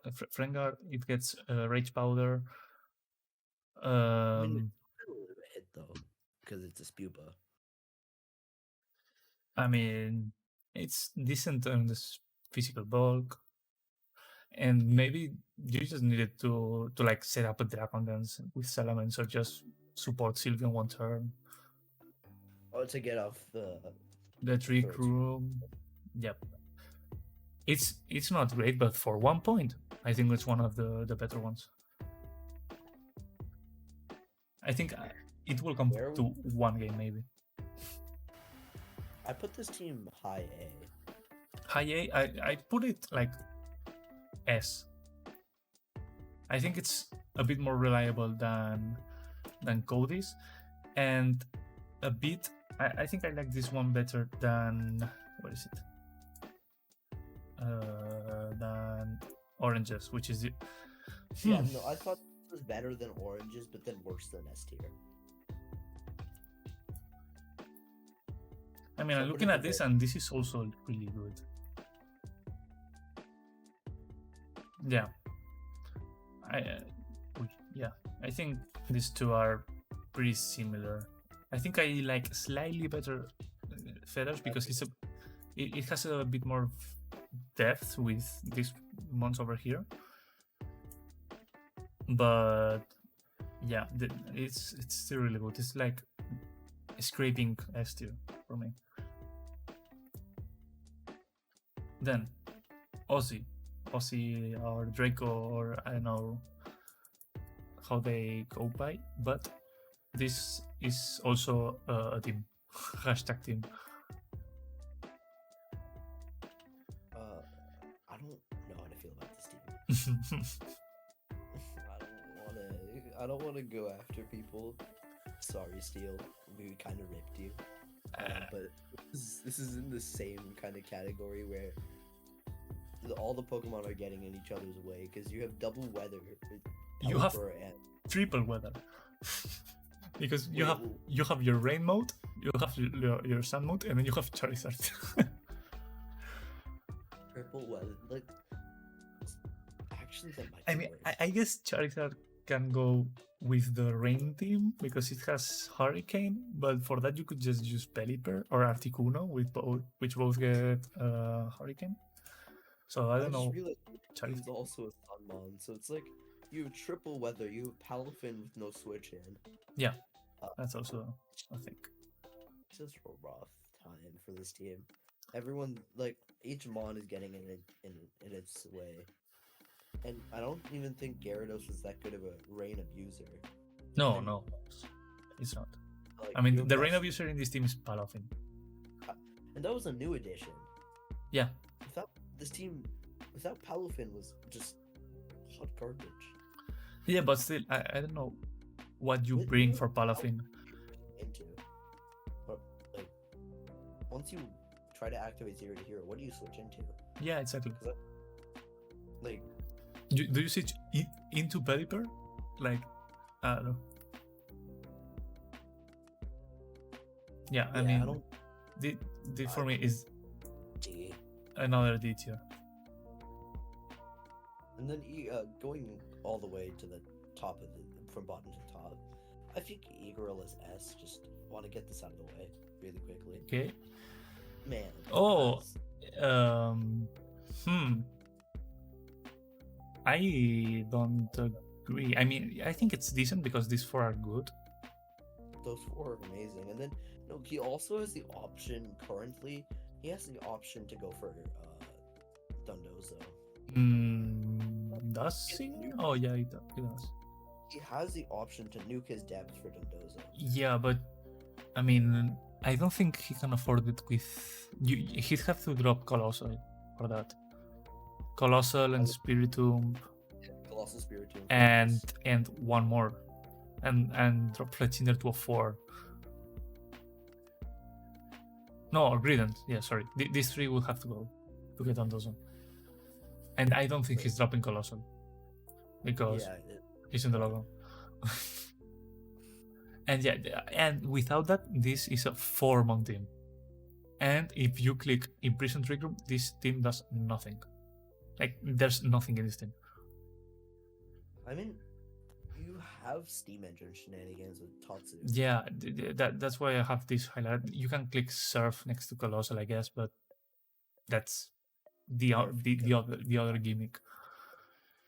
it gets Rage Powder. I mean, it's a little hit though, because it's a Spupa. I mean, it's decent on this physical bulk, and maybe you just needed to like set up a Dragon Dance with Salamence or just support Sylveon one turn. Oh, to get off the Trick Room. Yep. It's not great, but for 1 point, I think it's one of the better ones. I think it will come to one game maybe. I put this team high A. High A, I put it like S. I think it's a bit more reliable than Kodie's, and a bit. I think I like this one better than what is it? Than Oranges, which is it. Yeah, no, I thought it was better than Oranges, but then worse than S tier. I mean, I'm looking at this, and this is also really good. Yeah. I think these two are pretty similar. I think I like slightly better Feathers because it has a bit more depth with these ones over here. But yeah, it's still really good. It's like scraping S tier for me. Then Ozzy or Draco, or I don't know how they go by, but this is also a team. Hashtag team. I don't know how to feel about this team. I don't want to go after people. Sorry, Steel. We kind of ripped you. But this is in the same kind of category where all the Pokemon are getting in each other's way because you have double weather. You have triple weather. Because you have your rain mode, you have your sun mode, and then you have Charizard. Triple weather, like actually that might. I mean, I guess Charizard can go with the rain team because it has Hurricane, but for that you could just use Pelipper or Articuno which both get Hurricane. So I don't know. Charizard is also a Sunmon, so it's like you have triple weather, you have Palafin with no switch in. Yeah, that's also a thing. It's just a rough time for this team. Everyone, like, each Mon is getting in its way. And I don't even think Gyarados is that good of a rain abuser. No, it's not. Like, I mean, the rain abuser in this team is Palafin. And that was a new addition. Yeah. Without Palafin was just hot garbage. Yeah, but still, I don't know what you bring for Palafin. But, like, once you try to activate Zero to Hero, what do you switch into? Yeah, exactly. Like, do you switch into Pelipper? Like, I don't know. Yeah, I mean, for me is D. Another D tier. And then going all the way to the top from bottom to top, I think Eagrill is S. Just want to get this out of the way really quickly. Okay. Man. Oh. I don't agree. I mean, I think it's decent because these four are good. Those four are amazing. And then, no, he also has the option currently. He has the option to go for Dondozo. Does he? Oh, yeah, he does. He has the option to nuke his depth for Dondozo. Yeah, but I mean, I don't think he can afford it with. He'd have to drop Colossal for that. Colossal and Spiritomb, Colossal Spiritomb. and one more, and drop Fletchinder to a 4. No, Grident. Yeah, sorry. These 3 will have to go to get on those one. And I don't think he's dropping Colossal because he's in the logo. And yeah, and without that, this is a 4-man team. And if you click Imprison Trick Room, this team does nothing. Like, there's nothing in this team. I mean, you have Steam Engine shenanigans with Tatsu. Yeah, that's why I have this highlight. You can click Surf next to Colossal, I guess, but that's the other gimmick.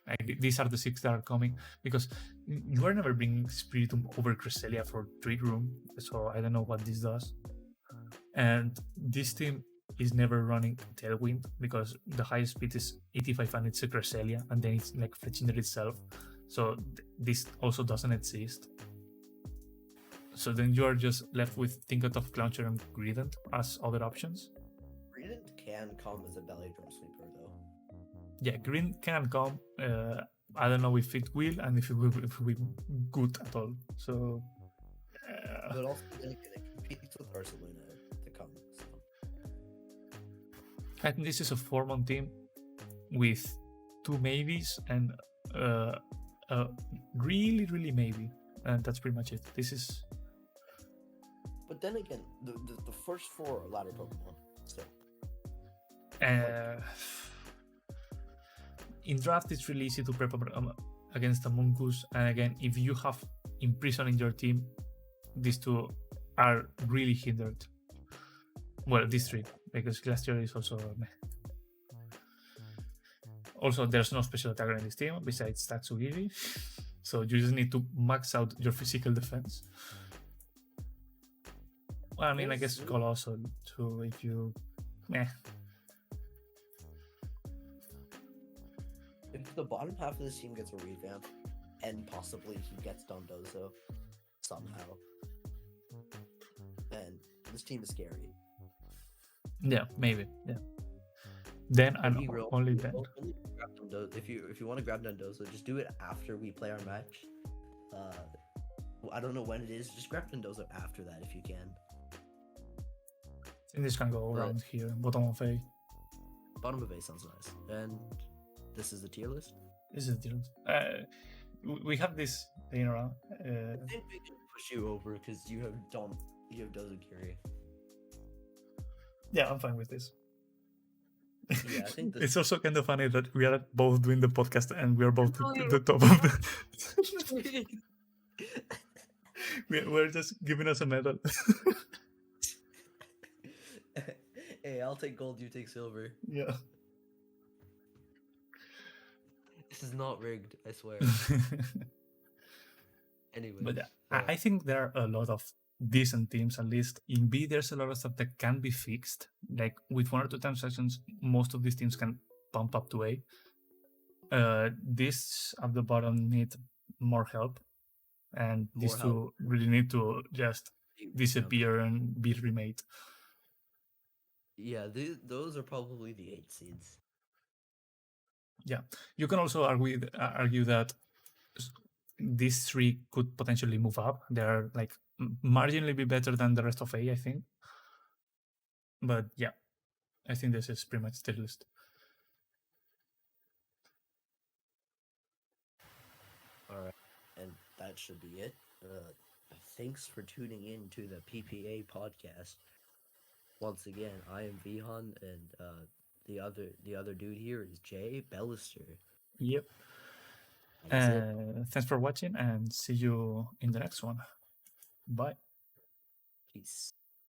Like, these are the 6 that are coming, because you are never bringing Spiritomb over Cresselia for Trick Room, so I don't know what this does. And this team is never running Tailwind, because the highest speed is 85 and it's a Cresselia, and then it's like Fletchinder itself, so this also doesn't exist. So then you are just left with Think Out of Clowncher and Grident as other options. Grident can come as a belly drum sweeper, though. Yeah, Green can come. I don't know if it will, and if it will be good at all. So, but also it competes with Ursaluna to come. So. I think this is a 4-man team with 2 maybes and really maybe, and that's pretty much it. This is. But then again, the first 4 are ladder Pokemon. So. In draft, it's really easy to prep against a Mungus, and again, if you have Imprison in your team, these 2 are really hindered. Well, these 3, because Glacier is also meh. Also, there's no special attacker in this team besides Tatsugiri, so you just need to max out your physical defense. Well, I mean, I guess Colossal too, if you meh. If the bottom half of this team gets a revamp, and possibly he gets Dondozo somehow, and this team is scary. Yeah, maybe. Yeah. Then I'm only then. If you want to grab Dondozo, just do it after we play our match. I don't know when it is. Just grab Dondozo after that if you can. I think this can go around here, bottom of A. Bottom of A sounds nice. And this is the tier list? This is the tier list. We have this thing around. I think we can push you over because you have Dozokiri. Yeah, I'm fine with this. Yeah, I think it's also kind of funny that we are both doing the podcast and we are both at the top of the... we're just giving us a medal. Hey, I'll take gold, you take silver. Yeah. This is not rigged, I swear. Anyway. But yeah, I think there are a lot of decent teams, at least. In B, there's a lot of stuff that can be fixed. Like, with 1 or 2 transactions, most of these teams can pump up to A. These at the bottom need more help. And these 2 really need to just disappear and be remade. Yeah, those are probably the 8 seeds. Yeah, you can also argue that these 3 could potentially move up. They're like marginally be better than the rest of A, I think. But yeah, I think this is pretty much the list. All right, and that should be it. Thanks for tuning in to the PPA podcast. Once again, I am Vihaan, and the other dude here is jayballester. Yep. Thanks for watching, and see you in the next one. Bye. Peace.